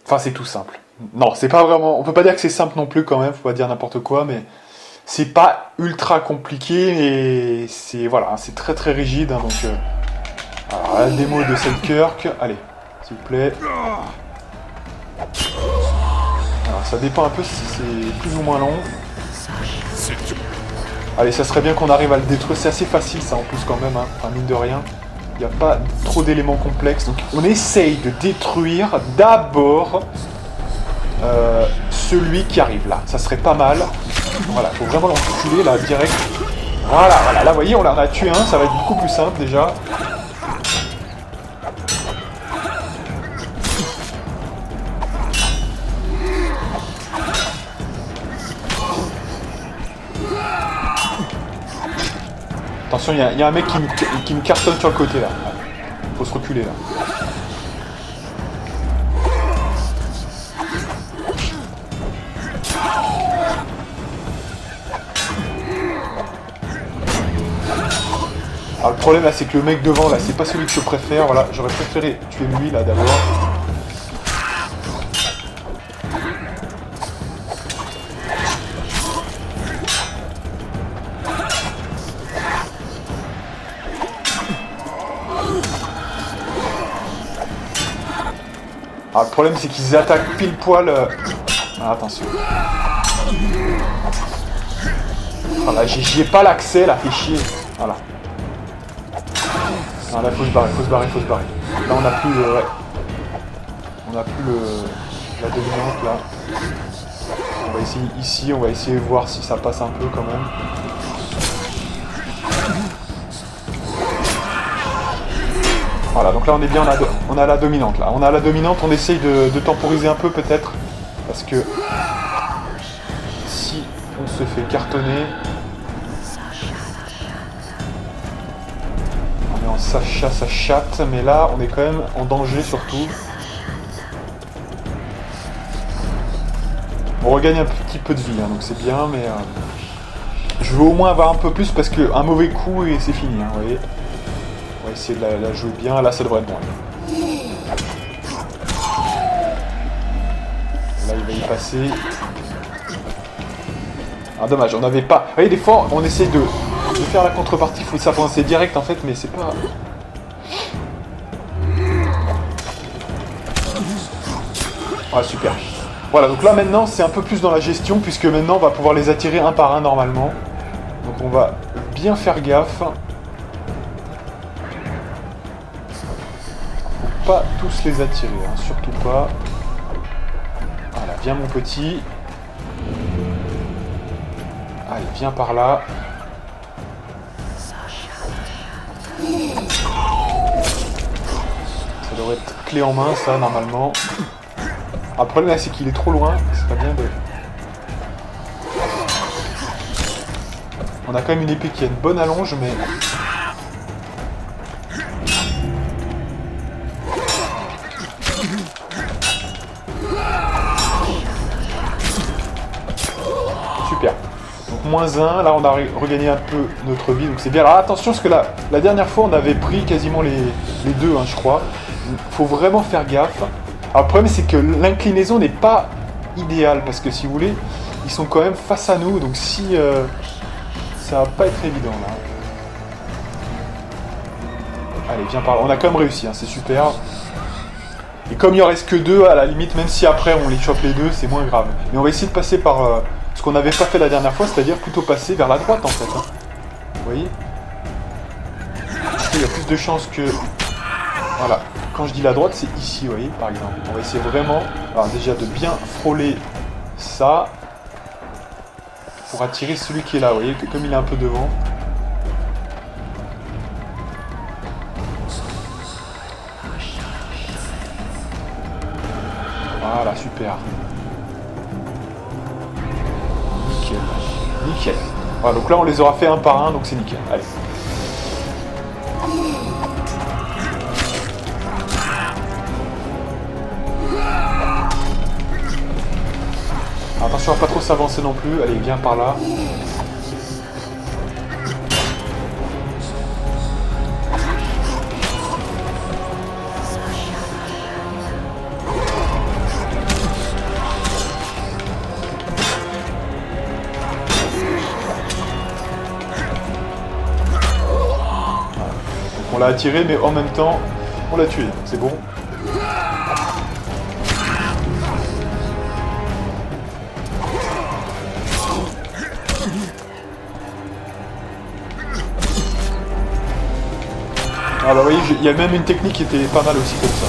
Enfin c'est tout simple. Non, c'est pas vraiment... On peut pas dire que c'est simple non plus quand même, faut pas dire n'importe quoi, mais... C'est pas ultra compliqué, mais c'est... Voilà, c'est très très rigide, hein, donc... Alors, la démo de Selkirk, allez, s'il vous plaît. Alors, ça dépend un peu si c'est plus ou moins long. Allez, ça serait bien qu'on arrive à le détruire. C'est assez facile, ça, en plus, quand même, hein. Enfin, mine de rien. Il n'y a pas trop d'éléments complexes. Donc, on essaye de détruire d'abord celui qui arrive là. Ça serait pas mal. Voilà, faut vraiment l'enculer, là, direct. Voilà, là, vous voyez, on en a tué un. Ça va être beaucoup plus simple, déjà. Attention, il y a un mec qui me cartonne sur le côté là. Faut se reculer là. Alors le problème là c'est que le mec devant là c'est pas celui que je préfère, voilà, j'aurais préféré tuer lui là d'abord. Alors le problème c'est qu'ils attaquent pile poil... Ah, attention. Voilà, j'y ai pas l'accès là, fait chier. Voilà. Ah, là faut se barrer, faut se barrer, faut se barrer. Là on a plus le... Ouais. On a plus le... La dominante là. On va essayer ici, on va essayer de voir si ça passe un peu quand même. Voilà, donc là on est bien, on a la dominante là. On a la dominante, on essaye de temporiser un peu peut-être. Parce que si on se fait cartonner... On est en Sacha, ça chatte, mais là on est quand même en danger surtout. On regagne un petit peu de vie, hein, donc c'est bien, mais... je veux au moins avoir un peu plus parce qu'un mauvais coup et c'est fini, hein, vous voyez. On va essayer de la jouer bien, là ça devrait être bon. Là il va y passer. Ah dommage, on n'avait pas... Vous voyez, des fois on essaye de faire la contrepartie, il faut s'avancer direct en fait, mais c'est pas... Ah super. Voilà, donc là maintenant c'est un peu plus dans la gestion, puisque maintenant on va pouvoir les attirer un par un normalement. Donc on va bien faire gaffe. Pas tous les attirer, hein, surtout pas. Voilà, viens mon petit. Allez, viens par là. Ça devrait être clé en main, ça, normalement. Ah, le problème, là, c'est qu'il est trop loin. C'est pas bien de... On a quand même une épée qui a une bonne allonge, mais... Super. Donc moins 1, là on a regagné un peu notre vie, donc c'est bien. Alors attention, parce que là, la dernière fois on avait pris quasiment les deux, hein, je crois. Il faut vraiment faire gaffe. Alors le problème c'est que l'inclinaison n'est pas idéale, parce que si vous voulez, ils sont quand même face à nous, donc si... ça va pas être évident là. Allez, viens par là. On a quand même réussi, hein, c'est super. Et comme il en reste que 2, à la limite, même si après on les chope les deux, c'est moins grave. Mais on va essayer de passer par ce qu'on n'avait pas fait la dernière fois, c'est-à-dire plutôt passer vers la droite en fait. Hein. Vous voyez ? Il y a plus de chances que... Voilà. Quand je dis la droite, c'est ici, vous voyez, par exemple. On va essayer vraiment, alors déjà de bien frôler ça, pour attirer celui qui est là, vous voyez, comme il est un peu devant. Voilà, super. Nickel. Nickel. Voilà, donc là on les aura fait un par un, donc c'est nickel. Allez. Attention à pas trop s'avancer non plus. Allez, viens par là. On l'a attiré, mais en même temps, on l'a tué. C'est bon. Ah bah vous voyez, il y a même une technique qui était pas mal aussi comme ça.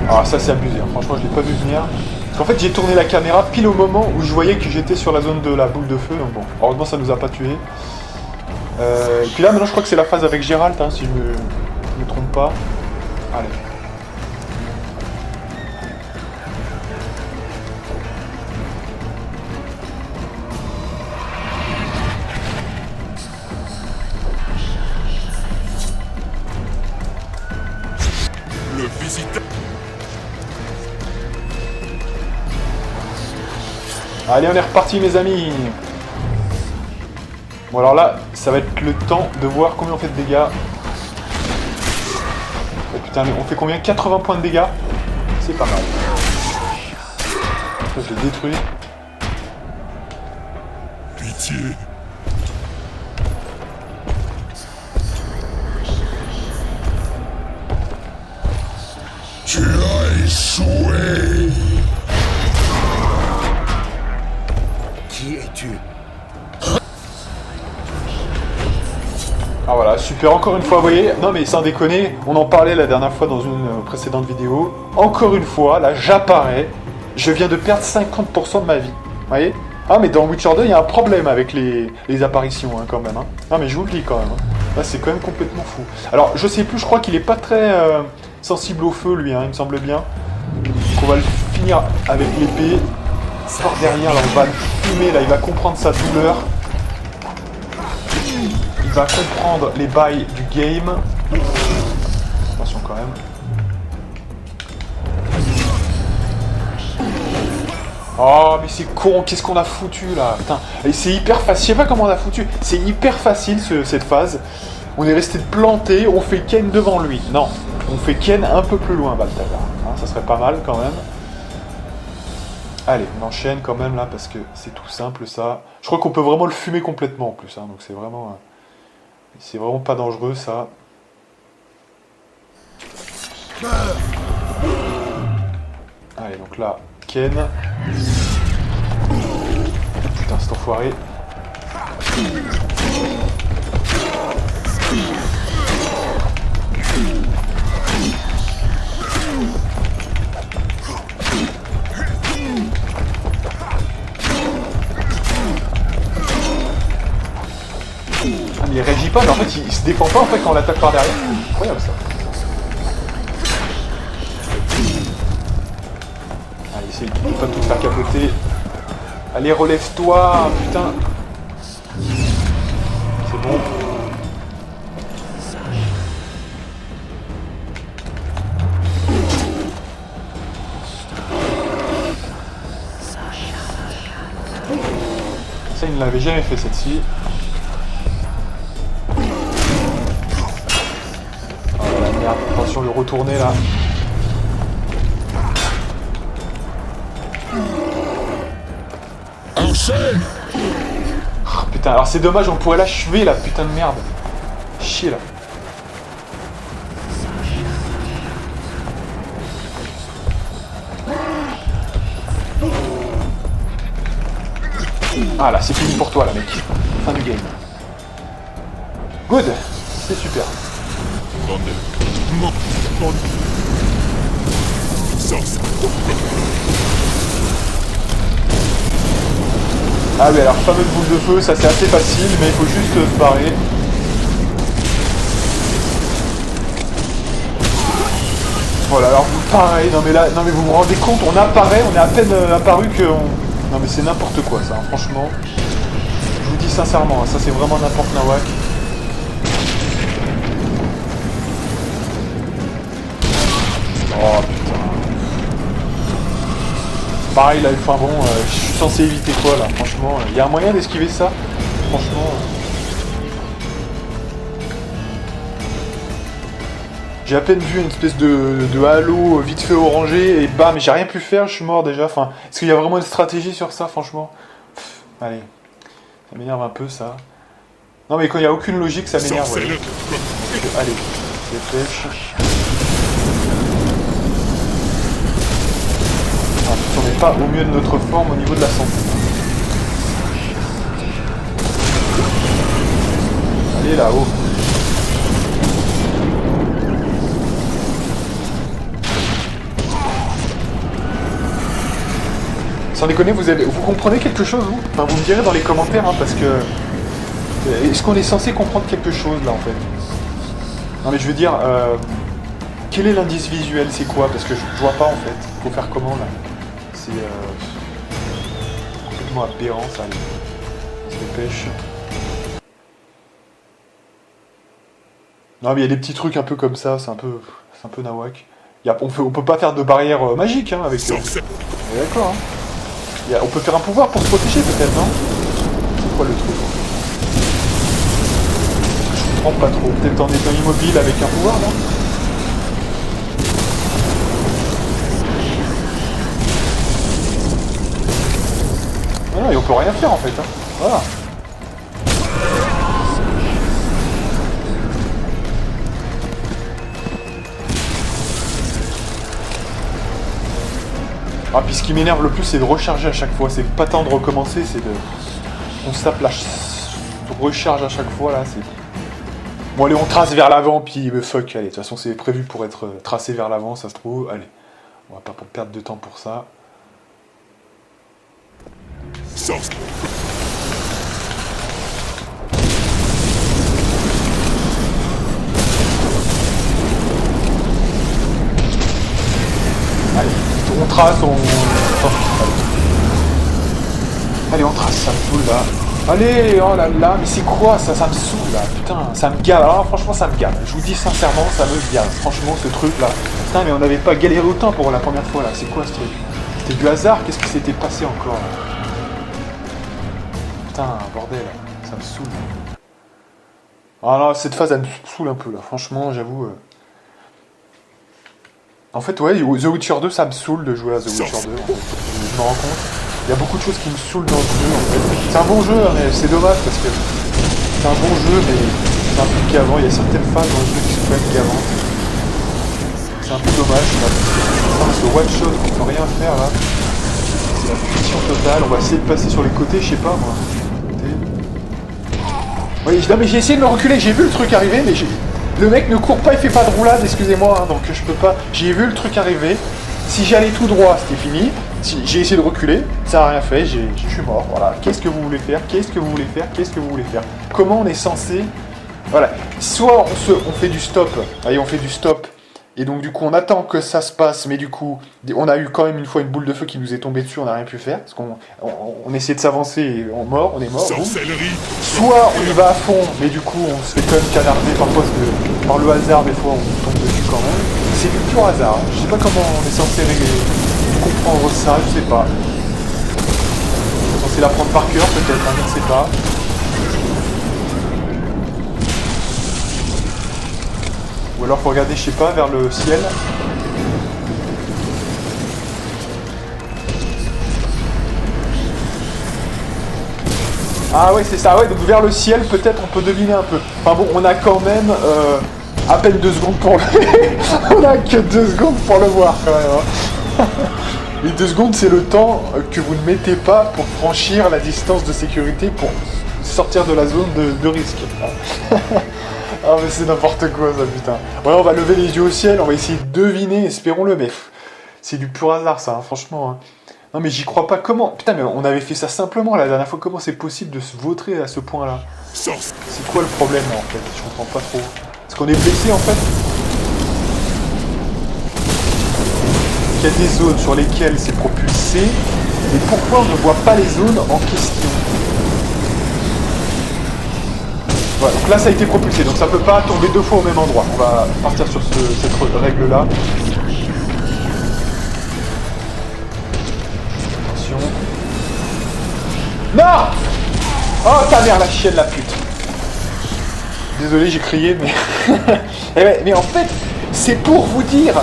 Ah ça c'est abusé, hein. Franchement je l'ai pas vu venir. Parce qu'en fait j'ai tourné la caméra pile au moment où je voyais que j'étais sur la zone de la boule de feu. Donc bon, heureusement ça nous a pas tués. Et puis là maintenant je crois que c'est la phase avec Gérald, hein, si je me trompe pas. Allez. Le visiteur. Allez, on est reparti mes amis. Bon alors là, ça va être le temps de voir combien on fait de dégâts. Oh putain, on fait combien? 80 points de dégâts. C'est pas mal. Je le détruis. Pitié. Tu as échoué. Qui es-tu? Ah voilà, super, encore une fois, vous voyez, non mais sans déconner, on en parlait la dernière fois dans une précédente vidéo, encore une fois, là j'apparais, je viens de perdre 50% de ma vie, vous voyez? Ah mais dans Witcher 2, il y a un problème avec les apparitions hein, quand même, hein. Non mais je vous le dis quand même, hein. Là c'est quand même complètement fou. Alors je sais plus, je crois qu'il est pas très sensible au feu lui, hein, il me semble bien. Donc on va le finir avec l'épée, par derrière là on va le fumer, là il va comprendre sa douleur. Il va comprendre les bails du game. Attention quand même. Oh mais c'est con, qu'est-ce qu'on a foutu là? Putain, et c'est hyper facile, je sais pas comment on a foutu. C'est hyper facile cette phase. On est resté planté, on fait Ken devant lui. Non, on fait Ken un peu plus loin, Balthazar. Hein, ça serait pas mal quand même. Allez, on enchaîne quand même là parce que c'est tout simple ça. Je crois qu'on peut vraiment le fumer complètement en plus, hein, donc c'est vraiment... c'est vraiment pas dangereux ça. Allez donc là, Ken. Putain cet enfoiré. Ah, mais il réagit pas, mais en fait il se défend pas en fait quand on l'attaque par derrière. Incroyable ça. Allez, essaye de pas tout faire capoter. Allez, relève-toi, putain. C'est bon. Ça, il ne l'avait jamais fait cette-ci. Merde, attention de retourner là. Enchaîne. Oh, putain, alors c'est dommage, on pourrait l'achever là, putain de merde. Chier là. Ah là, c'est fini pour toi là mec. Fin du game. Good. C'est super. Ah oui, alors fameuse boule de feu, ça c'est assez facile, mais il faut juste se barrer. Voilà, alors pareil, non mais vous vous rendez compte, on apparaît, on est à peine apparu que on... Non mais c'est n'importe quoi ça, hein, franchement. Je vous dis sincèrement, hein, ça c'est vraiment n'importe nawak. Oh putain. Pareil là, enfin bon, je suis censé éviter quoi là, franchement. Il y a un moyen d'esquiver ça, franchement. J'ai à peine vu une espèce de halo vite fait orangé et bam, j'ai rien pu faire, je suis mort déjà. Enfin, est-ce qu'il y a vraiment une stratégie sur ça, franchement? Allez, ça m'énerve un peu ça. Non mais quand il n'y a aucune logique, ça m'énerve. Ouais. Allez, dépêche. On n'est pas au mieux de notre forme au niveau de la santé. Allez là-haut. Sans déconner, vous comprenez quelque chose, vous? Enfin, vous me direz dans les commentaires, hein, parce que... Est-ce qu'on est censé comprendre quelque chose, là, en fait? Non, mais je veux dire... Quel est l'indice visuel? C'est quoi? Parce que je vois pas, en fait. Faut faire comment, là? C'est... complètement aberrant, ça. Allez. On se dépêche. Non, mais il y a des petits trucs un peu comme ça, c'est un peu nawak. On peut pas faire de barrière magique, hein, avec... D'accord, hein. On peut faire un pouvoir pour se protéger peut-être, non? C'est quoi le truc? comprends pas trop. Peut-être en étant immobile avec un pouvoir, non? Non, et on peut rien faire en fait. Hein. Voilà. Ah, puis ce qui m'énerve le plus, c'est de recharger à chaque fois. C'est pas tant de recommencer, c'est de... On se tape la recharge à chaque fois, là, c'est... Bon, allez, on trace vers l'avant, puis fuck, allez. De toute façon, c'est prévu pour être tracé vers l'avant, ça se trouve. Allez, on va pas perdre de temps pour ça. Sorcier. Allez, on trace, on... Oh, allez, on trace, ça me saoule là. Allez, oh là là, mais c'est quoi ça? Ça me saoule là, putain, ça me gave. Alors franchement, ça me gave. Je vous dis sincèrement, ça me gave. Franchement, ce truc là. Putain, mais on n'avait pas galéré autant pour la première fois là. C'est quoi ce truc? C'était du hasard? Qu'est-ce qui s'était passé encore là? Putain, bordel, ça me saoule. Ah non, cette phase, elle me saoule un peu là. Franchement, j'avoue. En fait, ouais, The Witcher 2, ça me saoule de jouer à The Witcher 2. En fait. Je me rends compte. Il y a beaucoup de choses qui me saoulent dans le jeu, en fait. C'est un bon jeu, hein, mais c'est dommage parce que c'est un bon jeu, mais c'est un peu qu'avant. Il y a certaines phases dans le jeu qui sont quand même qu'avant. C'est un peu dommage. Ce one-shot, on peut rien faire là. C'est la punition totale. On va essayer de passer sur les côtés, je sais pas moi. Oui, non, mais j'ai essayé de me reculer. J'ai vu le truc arriver, mais le mec ne court pas, il fait pas de roulade, excusez-moi, hein, donc je peux pas. J'ai vu le truc arriver. Si j'allais tout droit, c'était fini. Si j'ai essayé de reculer, ça n'a rien fait, je suis mort. Voilà. Qu'est-ce que vous voulez faire? Qu'est-ce que vous voulez faire? Qu'est-ce que vous voulez faire? Comment on est censé... Voilà. Soit on fait du stop. Allez, on fait du stop. Et donc du coup, on attend que ça se passe, mais du coup, on a eu quand même une fois une boule de feu qui nous est tombée dessus, on n'a rien pu faire, parce qu'on essayait de s'avancer et on est mort. Soit on y va à fond, mais du coup, on se fait quand même canarder parfois, parce que par le hasard, des fois, on tombe dessus quand même. C'est du pur hasard, hein. Je sais pas comment on est censé comprendre ça, je sais pas. On est censé l'apprendre par cœur, peut-être, hein, je ne sais pas. Ou alors faut regarder, je sais pas, vers le ciel. Ah ouais, c'est ça, ouais, donc vers le ciel, peut-être on peut deviner un peu. Enfin bon, on a quand même à peine 2 secondes pour le... On a que 2 secondes pour le voir quand même. Hein. Les 2 secondes, c'est le temps que vous ne mettez pas pour franchir la distance de sécurité pour sortir de la zone de risque. Ah mais c'est n'importe quoi ça, putain. Ouais, on va lever les yeux au ciel, on va essayer de deviner, espérons-le, mais c'est du pur hasard ça, hein, franchement. Hein. Non mais j'y crois pas, comment... Putain, mais on avait fait ça simplement la dernière fois, comment c'est possible de se vautrer à ce point-là? C'est quoi le problème en fait? Je comprends pas trop. Est-ce qu'on est blessé en fait? Il y a des zones sur lesquelles c'est propulsé, et pourquoi on ne voit pas les zones en question? Voilà, donc là ça a été propulsé, donc ça peut pas tomber 2 fois au même endroit. On va partir sur cette règle-là. Attention. Non! Oh ta mère, la chienne, la pute! Désolé, j'ai crié, mais... mais en fait, c'est pour vous dire,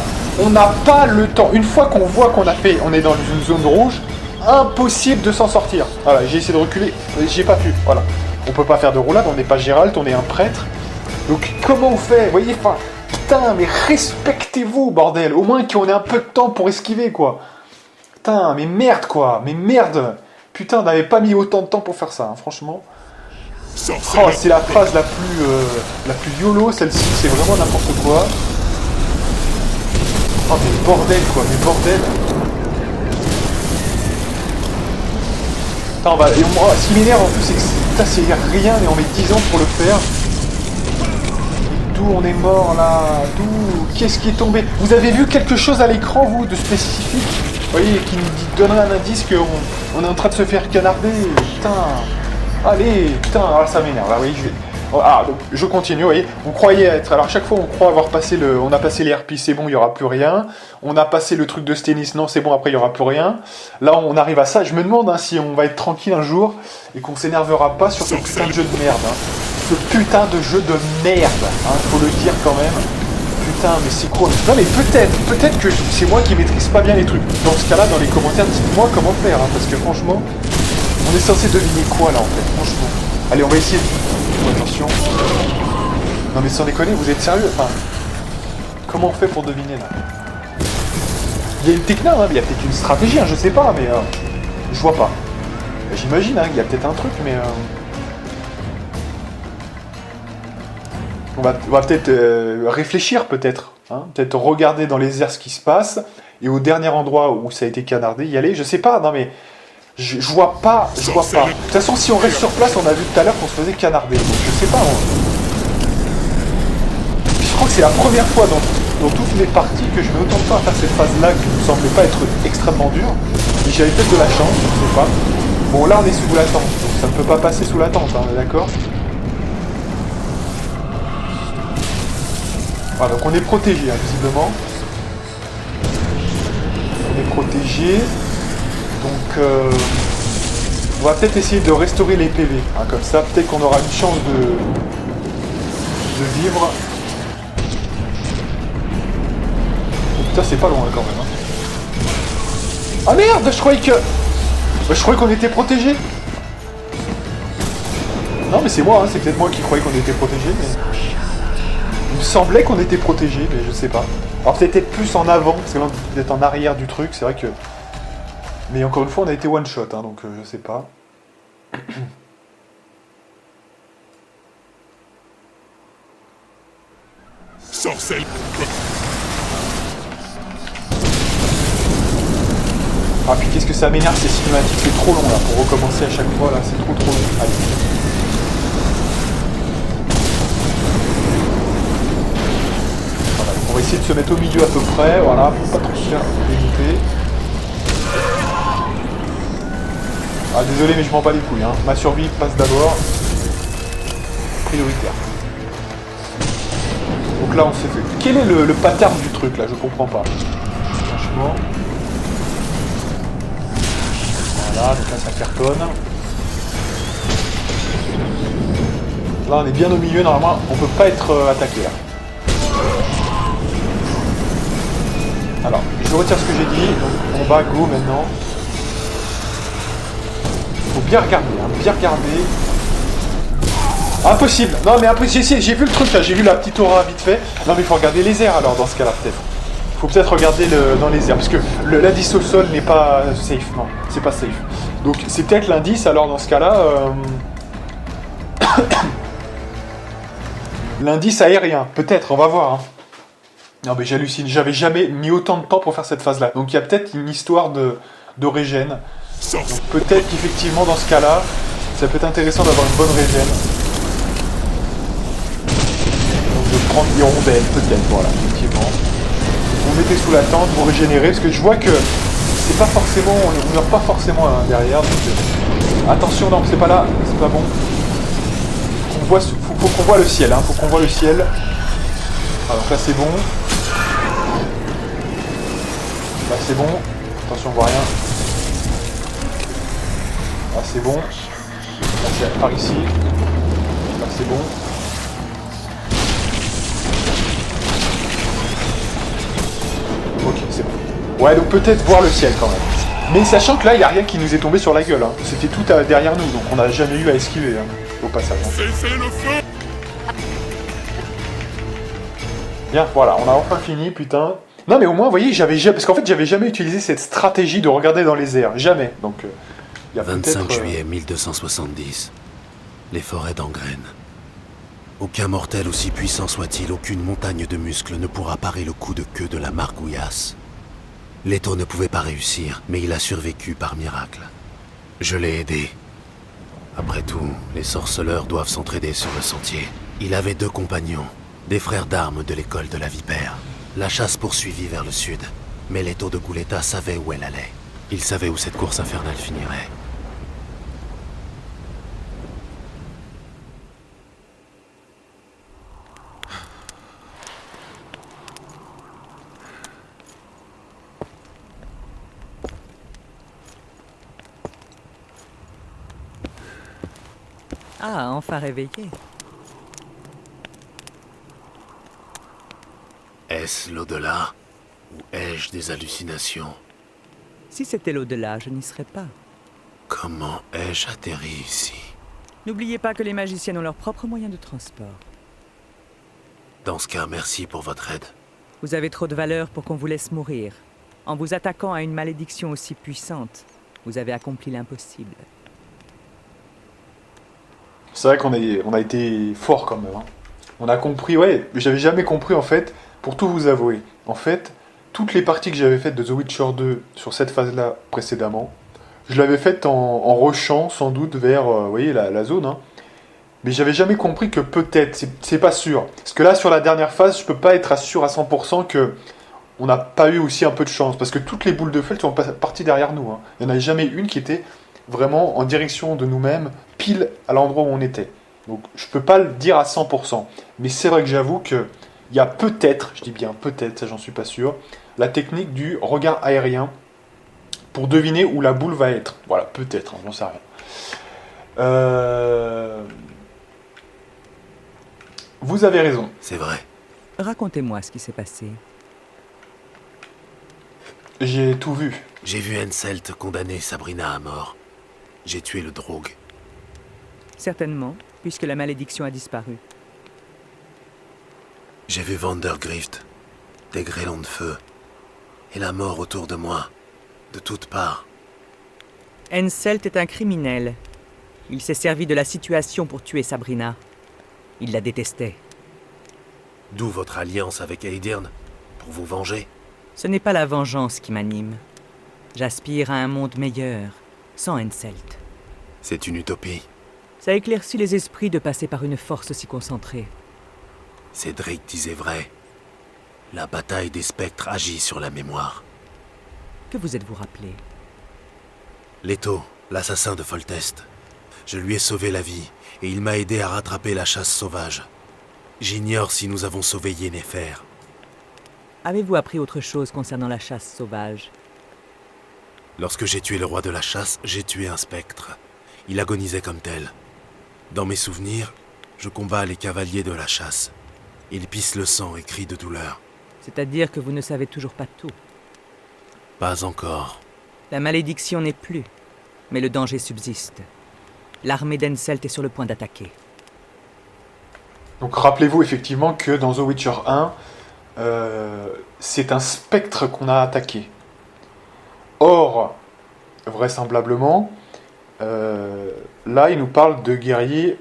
on n'a pas le temps. Une fois qu'on voit on est dans une zone rouge, impossible de s'en sortir. Voilà, j'ai essayé de reculer, j'ai pas pu, voilà. On peut pas faire de roulade, on n'est pas Gérald, on est un prêtre. Donc comment on fait? Vous voyez, enfin, putain, mais respectez-vous, bordel. Au moins qu'on ait un peu de temps pour esquiver, quoi. Putain, mais merde, quoi. Mais merde. Putain, on n'avait pas mis autant de temps pour faire ça, hein, franchement. Oh, c'est la phase la plus YOLO, celle-ci, c'est vraiment n'importe quoi. Oh, mais bordel, quoi, mais bordel. Putain, ce qui m'énerve en plus, c'est que c'est rien, mais on met 10 ans pour le faire. D'où on est mort là? D'où? Qu'est-ce qui est tombé? Vous avez vu quelque chose à l'écran, vous, de spécifique? Vous voyez, qui nous donnerait un indice qu'on est en train de se faire canarder. Putain. Allez, putain, alors ça m'énerve. Là, oui, donc je continue, vous voyez. On croyait être... Alors, à chaque fois, on croit avoir passé on a passé les RP, c'est bon, il n'y aura plus rien. On a passé le truc de Stennis, non, c'est bon, après, il n'y aura plus rien. Là, on arrive à ça. Je me demande hein, si on va être tranquille un jour et qu'on s'énervera pas sur ce putain de jeu de merde. Hein. ce putain de jeu de merde, hein, faut le dire quand même. Putain, mais c'est quoi? Non mais peut-être que c'est moi qui maîtrise pas bien les trucs. Dans ce cas-là, dans les commentaires, dites-moi comment faire, hein, parce que franchement, on est censé deviner quoi là en fait, franchement. Allez, on va essayer. Oh, attention. Non mais sans déconner, vous êtes sérieux? Enfin, comment on fait pour deviner là? Il y a une technique, hein, il y a peut-être une stratégie, hein, je sais pas, mais je vois pas. J'imagine, hein, il y a peut-être un truc, mais on va peut-être réfléchir, peut-être. Hein, peut-être regarder dans les airs ce qui se passe, et au dernier endroit où ça a été canardé, y aller. Je sais pas, non mais je vois pas, je vois pas. De toute façon, si on reste sur place, on a vu tout à l'heure qu'on se faisait canarder, donc je sais pas. Je crois que c'est la première fois dans toutes mes parties que je mets autant de temps à faire cette phase-là qui ne semblait pas être extrêmement dure. Et j'avais peut-être de la chance, je sais pas. Bon, là, on est sous la tente, donc ça ne peut pas passer sous la tente, hein, on est d'accord? Voilà, donc on est protégé, hein, visiblement. On est protégé. Donc, on va peut-être essayer de restaurer les PV. Hein, comme ça, peut-être qu'on aura une chance de vivre. Oh, putain, c'est pas loin quand même. Hein. Ah merde, je croyais qu'on était protégé. Non, mais c'est moi, hein, c'est peut-être moi qui croyais qu'on était protégé, mais... Il me semblait qu'on était protégé, mais je sais pas. Alors peut-être plus en avant, parce que là, on est en arrière du truc, c'est vrai que... Mais encore une fois, on a été one-shot, hein, donc je sais pas. Sorcelle. Ah puis qu'est-ce que ça m'énerve ces cinématiques, c'est trop long là, pour recommencer à chaque fois, là, c'est trop long. Allez. Voilà, on va essayer de se mettre au milieu à peu près, voilà, pour pas trop se faire démonter. Ah désolé mais je m'en bats les couilles, hein. Ma survie passe d'abord. Prioritaire. Donc là on s'est fait. Quel est le pattern du truc là? Je comprends pas. Franchement. Voilà, donc là ça cartonne. Là on est bien au milieu, normalement on peut pas être attaqué là. Alors, je retire ce que j'ai dit, donc on va go maintenant. Faut bien regarder, hein, bien regarder. Impossible. Non mais après j'ai vu le truc là, j'ai vu la petite aura vite fait. Non mais il faut regarder les airs alors dans ce cas-là peut-être. Faut peut-être regarder dans les airs, parce que l'indice au sol n'est pas safe, non, c'est pas safe. Donc c'est peut-être l'indice alors dans ce cas-là. L'indice aérien, peut-être, on va voir. Hein. Non mais j'hallucine, j'avais jamais mis autant de temps pour faire cette phase-là. Donc il y a peut-être une histoire de régène. Donc peut-être qu'effectivement dans ce cas-là, ça peut être intéressant d'avoir une bonne régène. Donc de prendre des rondelles, peut-être, voilà, effectivement. Vous mettez sous la tente, vous régénérez, parce que je vois que c'est pas forcément, on ne meurt pas forcément à derrière. Donc, attention, non, c'est pas là, c'est pas bon. Faut qu'on voit le ciel, hein, faut qu'on voit le ciel. Alors là c'est bon. Là c'est bon. Attention, on voit rien. Là c'est bon. Là c'est par ici. Là c'est bon. Ok, c'est bon. Ouais, donc peut-être voir le ciel quand même. Mais sachant que là, il n'y a rien qui nous est tombé sur la gueule. Hein. C'était tout derrière nous, donc on n'a jamais eu à esquiver hein, au passage. Hein. Cessez le feu. Bien, voilà, on a enfin fini, putain. Non, mais au moins, vous voyez, parce qu'en fait, j'avais jamais utilisé cette stratégie de regarder dans les airs. Jamais. Donc, il y a 25 juillet 1270. Les forêts d'Angraine. Aucun mortel aussi puissant soit-il, aucune montagne de muscles ne pourra parer le coup de queue de la margouillasse. Leto ne pouvait pas réussir, mais il a survécu par miracle. Je l'ai aidé. Après tout, les sorceleurs doivent s'entraider sur le sentier. Il avait 2 compagnons, des frères d'armes de l'école de la Vipère. La chasse poursuivit vers le sud, mais Leto de Guleta savait où elle allait. Il savait où cette course infernale finirait. Ah, enfin réveillé. Est-ce l'au-delà? Ou ai-je des hallucinations? Si c'était l'au-delà, je n'y serais pas. Comment ai-je atterri ici? N'oubliez pas que les magiciennes ont leur propre moyen de transport. Dans ce cas, merci pour votre aide. Vous avez trop de valeur pour qu'on vous laisse mourir. En vous attaquant à une malédiction aussi puissante, vous avez accompli l'impossible. C'est vrai on a été fort quand même. Hein. On a compris, ouais, j'avais jamais compris en fait, pour tout vous avouer. En fait, toutes les parties que j'avais faites de The Witcher 2 sur cette phase-là précédemment, je l'avais faite en rushant sans doute vers, vous voyez, la zone. Hein. Mais j'avais jamais compris que peut-être, c'est pas sûr. Parce que là, sur la dernière phase, je peux pas être sûr à 100% que on n'a pas eu aussi un peu de chance. Parce que toutes les boules de feu sont parties derrière nous. Hein. Il n'y en a jamais une qui était vraiment en direction de nous-mêmes, pile à l'endroit où on était. Donc je peux pas le dire à 100%. Mais c'est vrai que j'avoue que il y a peut-être, je dis bien peut-être, ça j'en suis pas sûr, la technique du regard aérien pour deviner où la boule va être. Voilà, peut-être, hein, j'en sais rien. Vous avez raison. C'est vrai. Racontez-moi ce qui s'est passé. J'ai tout vu. J'ai vu Henselt condamner Sabrina à mort. J'ai tué le drogue. Certainement, puisque la malédiction a disparu. J'ai vu Vandergrift, des grêlons de feu, et la mort autour de moi, de toutes parts. Henselt est un criminel. Il s'est servi de la situation pour tuer Sabrina. Il la détestait. D'où votre alliance avec Aedirn? Pour vous venger? Ce n'est pas la vengeance qui m'anime. J'aspire à un monde meilleur, sans Henselt. C'est une utopie. Ça éclaircit les esprits de passer par une force si concentrée. Cédric disait vrai. La bataille des spectres agit sur la mémoire. Que vous êtes-vous rappelé? Leto, l'assassin de Foltest. Je lui ai sauvé la vie, et il m'a aidé à rattraper la chasse sauvage. J'ignore si nous avons sauvé Yennefer. Avez-vous appris autre chose concernant la chasse sauvage? Lorsque j'ai tué le roi de la chasse, j'ai tué un spectre. Il agonisait comme tel. Dans mes souvenirs, je combats les cavaliers de la chasse. Ils pissent le sang et crient de douleur. C'est-à-dire que vous ne savez toujours pas tout. Pas encore. La malédiction n'est plus, mais le danger subsiste. L'armée d'Henselt est sur le point d'attaquer. Donc rappelez-vous effectivement que dans The Witcher 1, c'est un spectre qu'on a attaqué. Or, vraisemblablement, là il nous parle de guerriers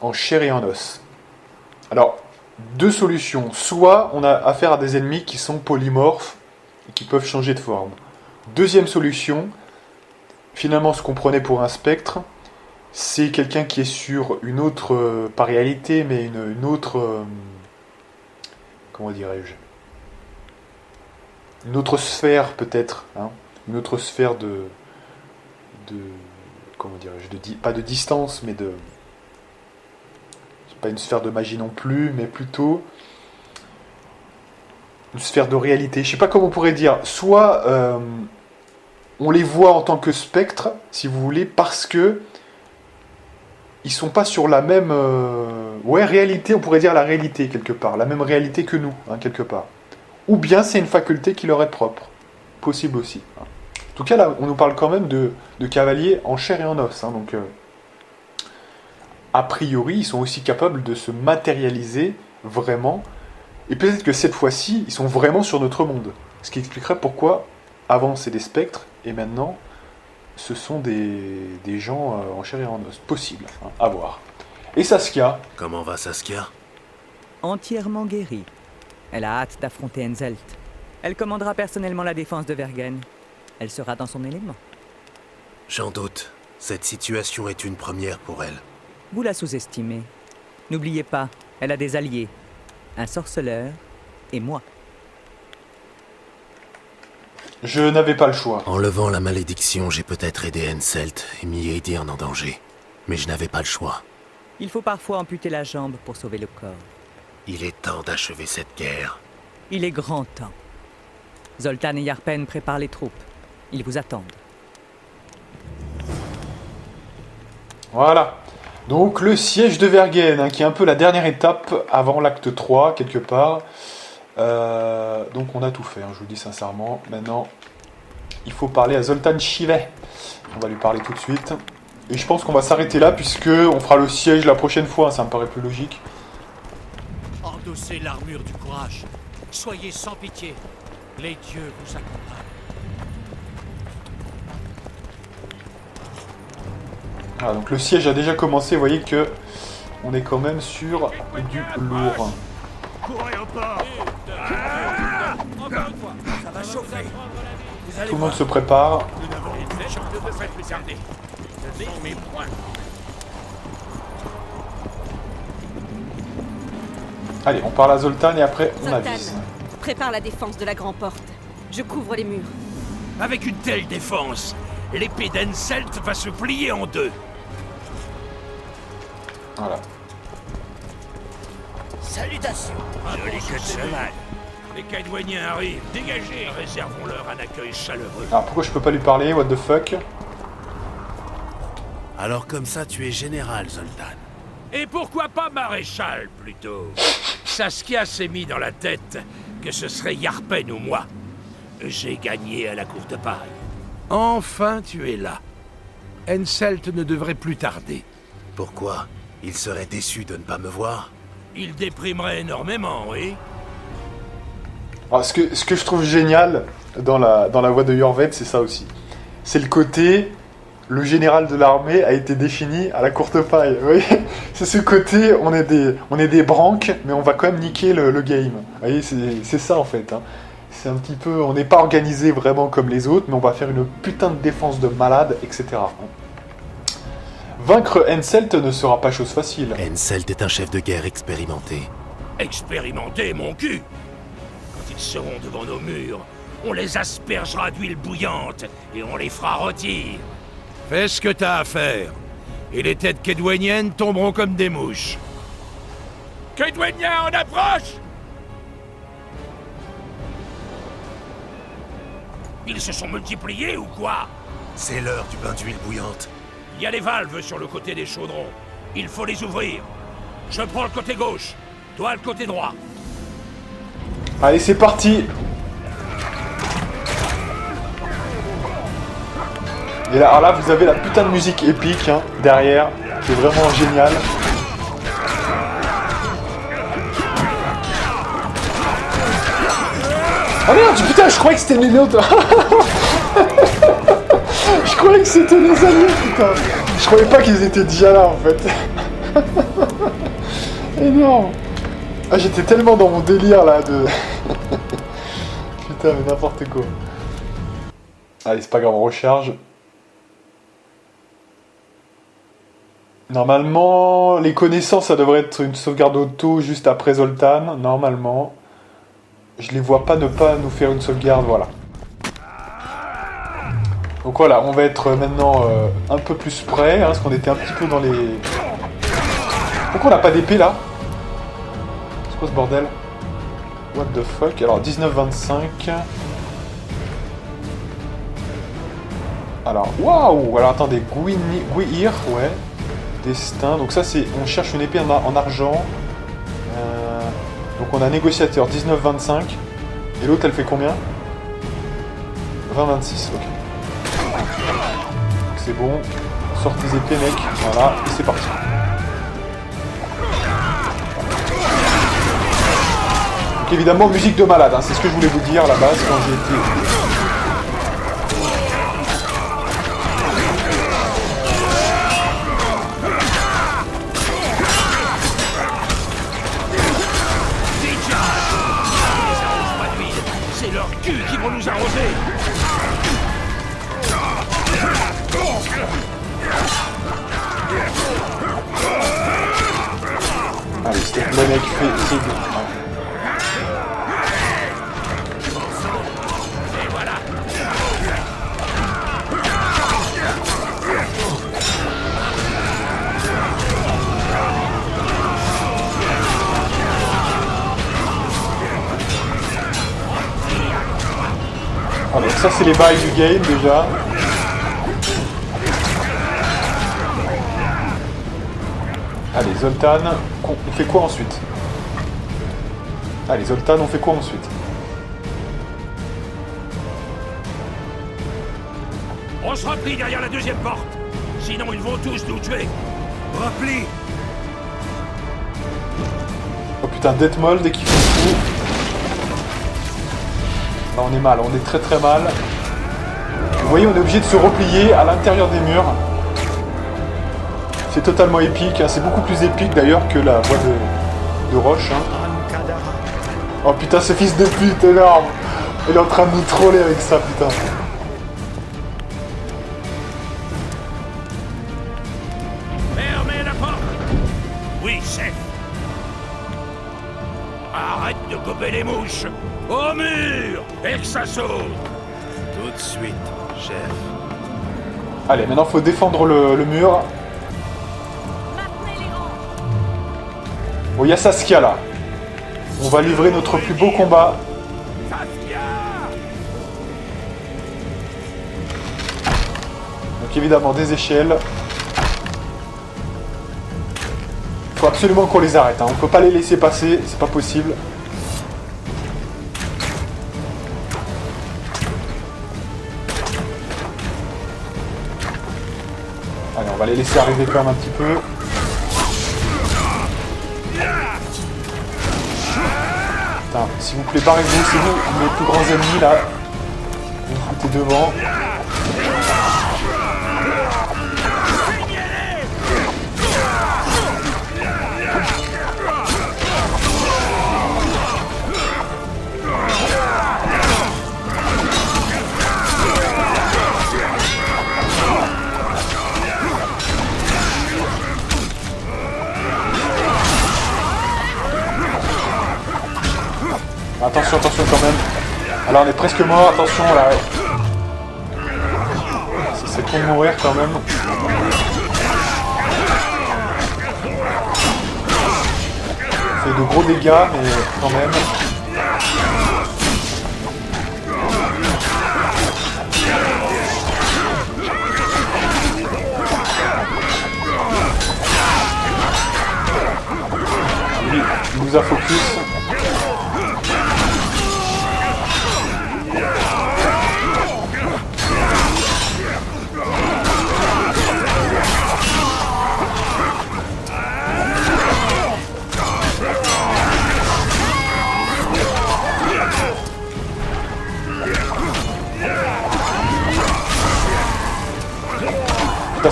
en chair et en os. Alors, deux solutions. Soit on a affaire à des ennemis qui sont polymorphes et qui peuvent changer de forme. Deuxième solution, finalement ce qu'on prenait pour un spectre, c'est quelqu'un qui est sur une autre, pas réalité, mais une autre, comment dirais-je, une autre sphère peut-être, hein, une autre sphère de comment dirais-je, pas de distance, mais de, c'est pas une sphère de magie non plus, mais plutôt une sphère de réalité. Je sais pas comment on pourrait dire. Soit on les voit en tant que spectres, si vous voulez, parce que ils sont pas sur la même réalité, on pourrait dire la réalité quelque part, la même réalité que nous, hein, quelque part. Ou bien c'est une faculté qui leur est propre. Possible aussi. Hein. En tout cas, là, on nous parle quand même de cavaliers en chair et en os. Hein, donc, a priori, ils sont aussi capables de se matérialiser vraiment. Et peut-être que cette fois-ci, ils sont vraiment sur notre monde. Ce qui expliquerait pourquoi, avant, c'est des spectres, et maintenant, ce sont des gens en chair et en os. Possible, hein, à voir. Et Saskia? Comment va Saskia? Entièrement guérie. Elle a hâte d'affronter Henselt. Elle commandera personnellement la défense de Vergen. Elle sera dans son élément. J'en doute. Cette situation est une première pour elle. Vous la sous-estimez. N'oubliez pas, elle a des alliés. Un sorceleur et moi. Je n'avais pas le choix. En levant la malédiction, j'ai peut-être aidé Henselt et mis Aedirn en danger. Mais je n'avais pas le choix. Il faut parfois amputer la jambe pour sauver le corps. Il est temps d'achever cette guerre. Il est grand temps. Zoltan et Yarpen préparent les troupes. Ils vous attendent. Voilà. Donc le siège de Vergen, hein, qui est un peu la dernière étape avant l'acte 3, quelque part. Donc on a tout fait, hein, je vous dis sincèrement. Maintenant, il faut parler à Zoltan Chivet. On va lui parler tout de suite. Et je pense qu'on va s'arrêter là, puisque on fera le siège la prochaine fois, hein, ça me paraît plus logique. Endossez l'armure du courage. Soyez sans pitié. Les dieux vous accompagnent. Voilà, donc le siège a déjà commencé, vous voyez que on est quand même sur du lourd. Courez au port. Encore une fois, ça va chauffer. Vous allez Tout le monde voir. se prépare. Nous n'avons une flèche en deux de faites les garder. Ce sont mes points. Allez, on parle à Zoltan et après on Zoltan, avise. prépare la défense de la grande porte. Je couvre les murs. Avec une telle défense, l'épée d'Henselt va se plier en deux. Voilà. Salutations. Joli queue de cheval. Les Caïdouaniens arrivent. Dégagez. Réservons-leur un accueil chaleureux. Alors pourquoi je peux pas lui parler? What the fuck? Alors comme ça, tu es général, Zoltan. Et pourquoi pas maréchal, plutôt? Saskia s'est mis dans la tête que ce serait Yarpen ou moi. J'ai gagné à la courte paille. Enfin, tu es là. Henselt ne devrait plus tarder. Pourquoi? Il serait déçu de ne pas me voir? Il déprimerait énormément, oui. Alors, ce que je trouve génial dans la voix de Yorvet, c'est ça aussi. C'est le côté, le général de l'armée a été défini à la courte paille. Vous voyez, c'est ce côté, on est des branques, mais on va quand même niquer le game. Vous voyez, c'est ça en fait. Hein. C'est un petit peu, on n'est pas organisé vraiment comme les autres, mais on va faire une putain de défense de malade, etc. Vaincre Henselt ne sera pas chose facile. Henselt est un chef de guerre expérimenté. Expérimenter mon cul. Quand ils seront devant nos murs, on les aspergera d'huile bouillante et on les fera rôtir. Fais ce que t'as à faire, et les têtes kédouaniennes tomberont comme des mouches. Kédouaniens en approche! Ils se sont multipliés ou quoi? C'est l'heure du bain d'huile bouillante. Il y a des valves sur le côté des chaudrons. Il faut les ouvrir. Je prends le côté gauche, toi le côté droit. Allez, c'est parti. Et là, alors là, vous avez la putain de musique épique hein, derrière, qui est vraiment géniale. Ah merde, putain, je croyais que c'était les autres. Je croyais que c'était les alliés, putain. Je croyais pas qu'ils étaient déjà là, en fait. Énorme. Ah, j'étais tellement dans mon délire, là, de... Putain, mais n'importe quoi. Allez, c'est pas grave, on recharge. Normalement, les connaissances, ça devrait être une sauvegarde auto juste après Zoltan, normalement. Je les vois pas ne pas nous faire une sauvegarde, voilà. Donc voilà, on va être maintenant un peu plus près, hein, parce qu'on était un petit peu dans les... Pourquoi on n'a pas d'épée, là? C'est quoi ce bordel? What the fuck? Alors, 19-25... Alors, waouh! Alors, attendez, Gouir, ouais. Destin, donc ça c'est... On cherche une épée en argent. Donc on a négociateur 19-25. Et l'autre elle fait combien? 20-26, ok. C'est bon. Sort tes épées mec. Voilà, et c'est parti. Donc évidemment musique de malade, hein, c'est ce que je voulais vous dire à la base quand j'ai été... C'est leur cul qui vont nous arroser. Allez, s'il te plaît mec, fais... Et voilà. Ah, donc ça c'est les bails du game déjà. Allez, Zoltan, on fait quoi ensuite? Allez, Zoltan, on fait quoi ensuite? On se replie derrière la deuxième porte. Sinon, ils vont tous nous tuer. Replie. Oh putain, Detmold, dès qu'il fait fou. Là, on est mal, on est très très mal. Vous voyez, on est obligé de se replier à l'intérieur des murs. C'est totalement épique, hein. C'est beaucoup plus épique d'ailleurs que la voie de Roche. Hein. Oh putain, ce fils de pute énorme. Il est en train de nous troller avec ça, putain. Fermez la porte. Oui, chef. Arrête de gober les mouches. Au mur et que ça saute. Tout de suite, chef. Allez, maintenant faut défendre le mur. Bon, il y a Saskia là. On va livrer notre plus beau combat. Donc évidemment des échelles. Il faut absolument qu'on les arrête. Hein. On peut pas les laisser passer, c'est pas possible. Allez, on va les laisser arriver quand même un petit peu. Putain, s'il vous plaît, barrez-vous, c'est vous, mes plus grands ennemis là. Vous vous foutez devant. Attention, attention quand même. Alors on est presque mort, attention là. C'est con de mourir quand même. On fait de gros dégâts, mais quand même. Il nous a focus.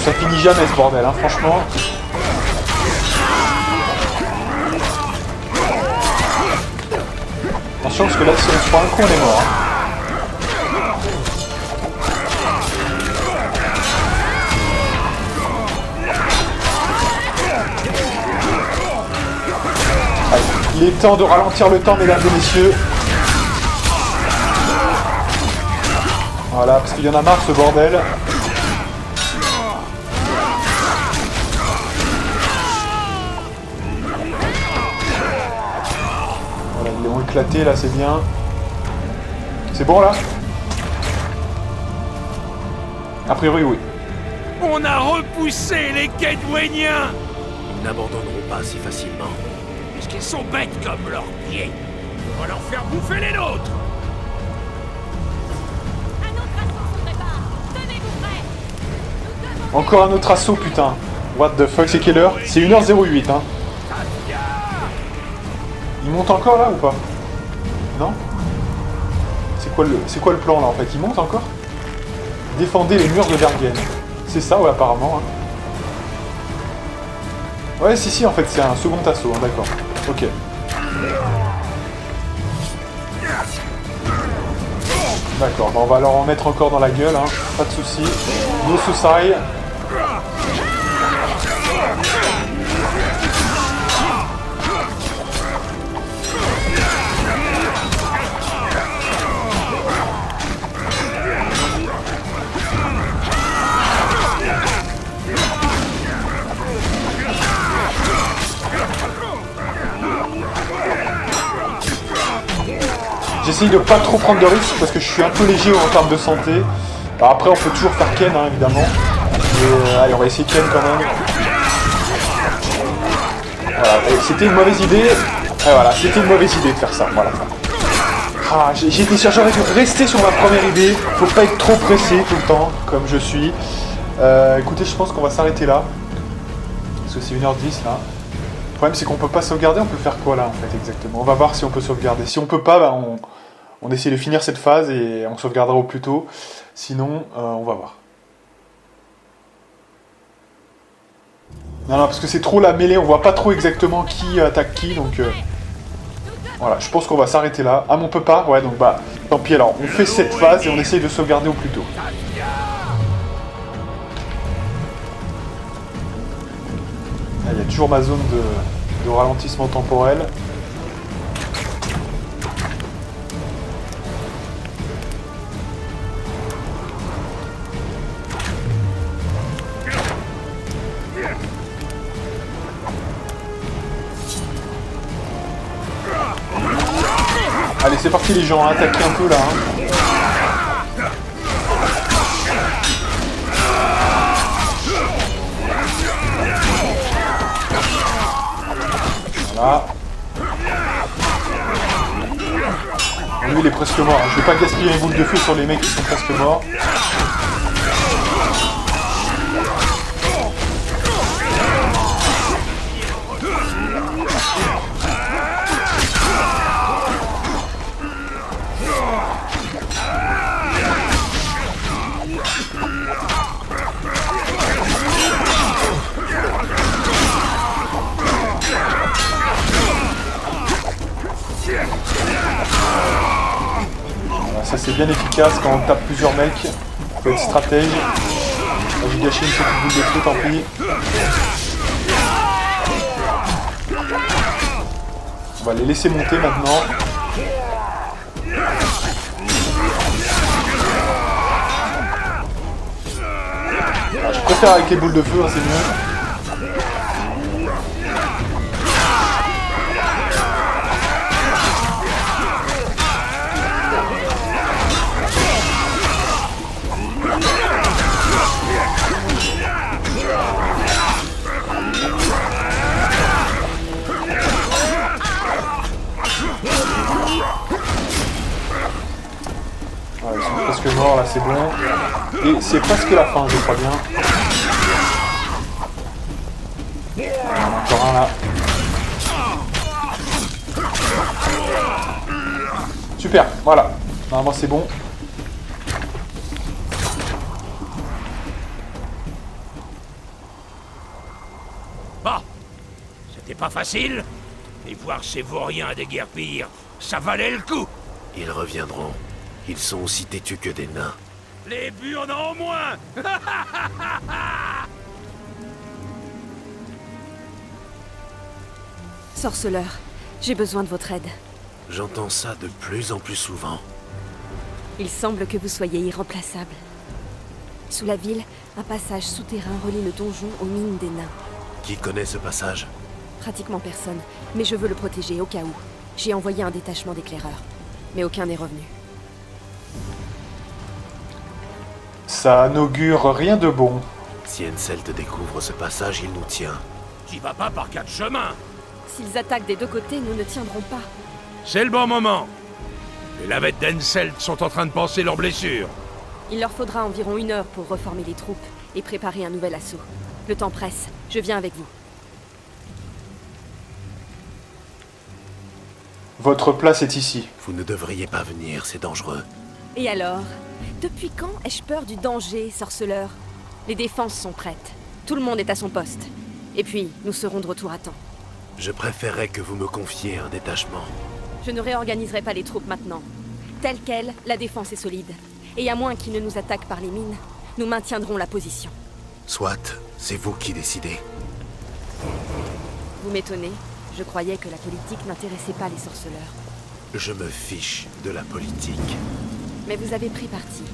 Ça finit jamais ce bordel, hein, franchement. Attention parce que là si on se prend un coup on est mort. Allez, il est temps de ralentir le temps, mesdames et messieurs. Voilà, parce qu'il y en a marre ce bordel. Éclaté là, c'est bien. C'est bon là? A priori oui. On a repoussé les Kedwéniens. Ils n'abandonneront pas si facilement. Est-ce qu'ils sont bêtes comme leurs pieds? On va leur faire bouffer les nôtres. Un autre assaut se prépare. Tenez-vous prêts. Nous devons... Encore un autre assaut, putain. What the fuck, c'est quelle heure? C'est 1h08, hein. Il monte encore là ou pas? Non? C'est quoi le plan là en fait? Il monte encore? Défendez les murs de Vergen. C'est ça, ouais, apparemment. Hein. Ouais, si, en fait, c'est un second assaut, hein, d'accord. Ok. D'accord, bah, on va leur en mettre encore dans la gueule, hein. Pas de soucis. No suicide. J'essaye de pas trop prendre de risques parce que je suis un peu léger en termes de santé. Alors après on peut toujours faire Ken hein, évidemment. Mais allez on va essayer Ken quand même. Voilà, c'était une mauvaise idée. Et voilà, c'était une mauvaise idée de faire ça. Voilà. Ah, j'étais sûr, j'aurais dû rester sur ma première idée. Faut pas être trop pressé tout le temps, comme je suis. Écoutez, je pense qu'on va s'arrêter là. Parce que c'est 1h10 là. Le problème c'est qu'on peut pas sauvegarder, on peut faire quoi là en fait exactement? On va voir si on peut sauvegarder. Si on peut pas, bah, on essaie de finir cette phase et on sauvegardera au plus tôt. Sinon, on va voir. Non, parce que c'est trop la mêlée, on voit pas trop exactement qui attaque qui, donc... Voilà, je pense qu'on va s'arrêter là. Ah, mais on peut pas? Ouais, donc bah, tant pis alors. On fait cette phase et on essaye de sauvegarder au plus tôt. Il y a toujours ma zone de ralentissement temporel. Allez, c'est parti les gens, attaquez un peu là. Voilà. Bon, lui il est presque mort, je vais pas gaspiller une boule de feu sur les mecs qui sont presque morts. Ça c'est bien efficace quand on tape plusieurs mecs. Faut être stratège. Là, j'ai gâché une petite boule de feu, tant pis. On va les laisser monter maintenant. Alors, je préfère avec les boules de feu, hein, c'est mieux. Ils sont presque morts là, c'est bon. Et c'est presque la fin, je crois bien. Encore un là. Super, voilà. Normalement c'est bon. Bon, c'était pas facile, mais voir ces vauriens déguerpir, ça valait le coup. Ils reviendront. Ils sont aussi têtus que des nains. Les burnes en moins. Sorceleur, j'ai besoin de votre aide. J'entends ça de plus en plus souvent. Il semble que vous soyez irremplaçable. Sous la ville, un passage souterrain relie le donjon aux mines des nains. Qui connaît ce passage? Pratiquement personne, mais je veux le protéger au cas où. J'ai envoyé un détachement d'éclaireurs, mais aucun n'est revenu. Ça n'augure rien de bon. Si Henselt découvre ce passage, il nous tient. J'y vas pas par 4 chemins. S'ils attaquent des deux côtés, nous ne tiendrons pas. C'est le bon moment. Les lavettes d'Henselt sont en train de panser leurs blessures. Il leur faudra environ 1 heure pour reformer les troupes et préparer un nouvel assaut. Le temps presse, je viens avec vous. Votre place est ici. Vous ne devriez pas venir, c'est dangereux. Et alors? Depuis quand ai-je peur du danger, sorceleur? Les défenses sont prêtes. Tout le monde est à son poste. Et puis, nous serons de retour à temps. Je préférerais que vous me confiez un détachement. Je ne réorganiserai pas les troupes maintenant. Telle quelle, la défense est solide. Et à moins qu'ils ne nous attaquent par les mines, nous maintiendrons la position. Soit, c'est vous qui décidez. Vous m'étonnez. Je croyais que la politique n'intéressait pas les sorceleurs. Je me fiche de la politique. Mais vous avez pris parti.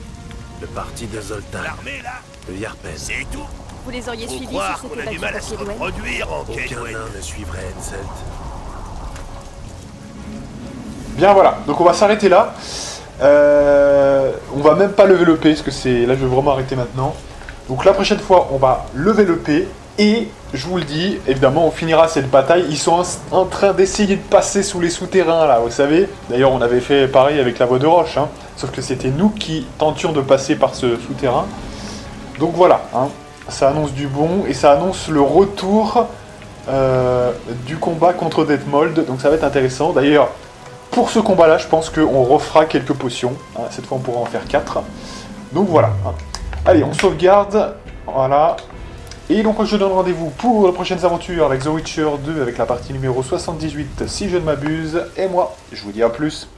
Le parti de Zoltan, L'armée là, de Yarpen. c'est tout. Vous les auriez Faut suivis croire si qu'on c'était a du mal à se battu reproduire en Aucun Kenwen. nain ne suivrait Henselt. Bien voilà, donc on va s'arrêter là. On va même pas lever le P, parce que c'est là je vais vraiment arrêter maintenant. Donc la prochaine fois, on va lever le P Et, je vous le dis, évidemment, on finira cette bataille. Ils sont en train d'essayer de passer sous les souterrains, là, vous savez. D'ailleurs, on avait fait pareil avec la voie de roche, hein. Sauf que c'était nous qui tentions de passer par ce souterrain. Donc voilà, hein. Ça annonce du bon, et ça annonce le retour du combat contre Detmold. Donc ça va être intéressant. D'ailleurs, pour ce combat-là, je pense qu'on refera quelques potions. Hein. Cette fois, on pourra en faire 4. Donc voilà. Hein. Allez, on sauvegarde. Voilà. Et donc je donne rendez-vous pour les prochaines aventures avec The Witcher 2 avec la partie numéro 78 si je ne m'abuse. Et moi, je vous dis à plus.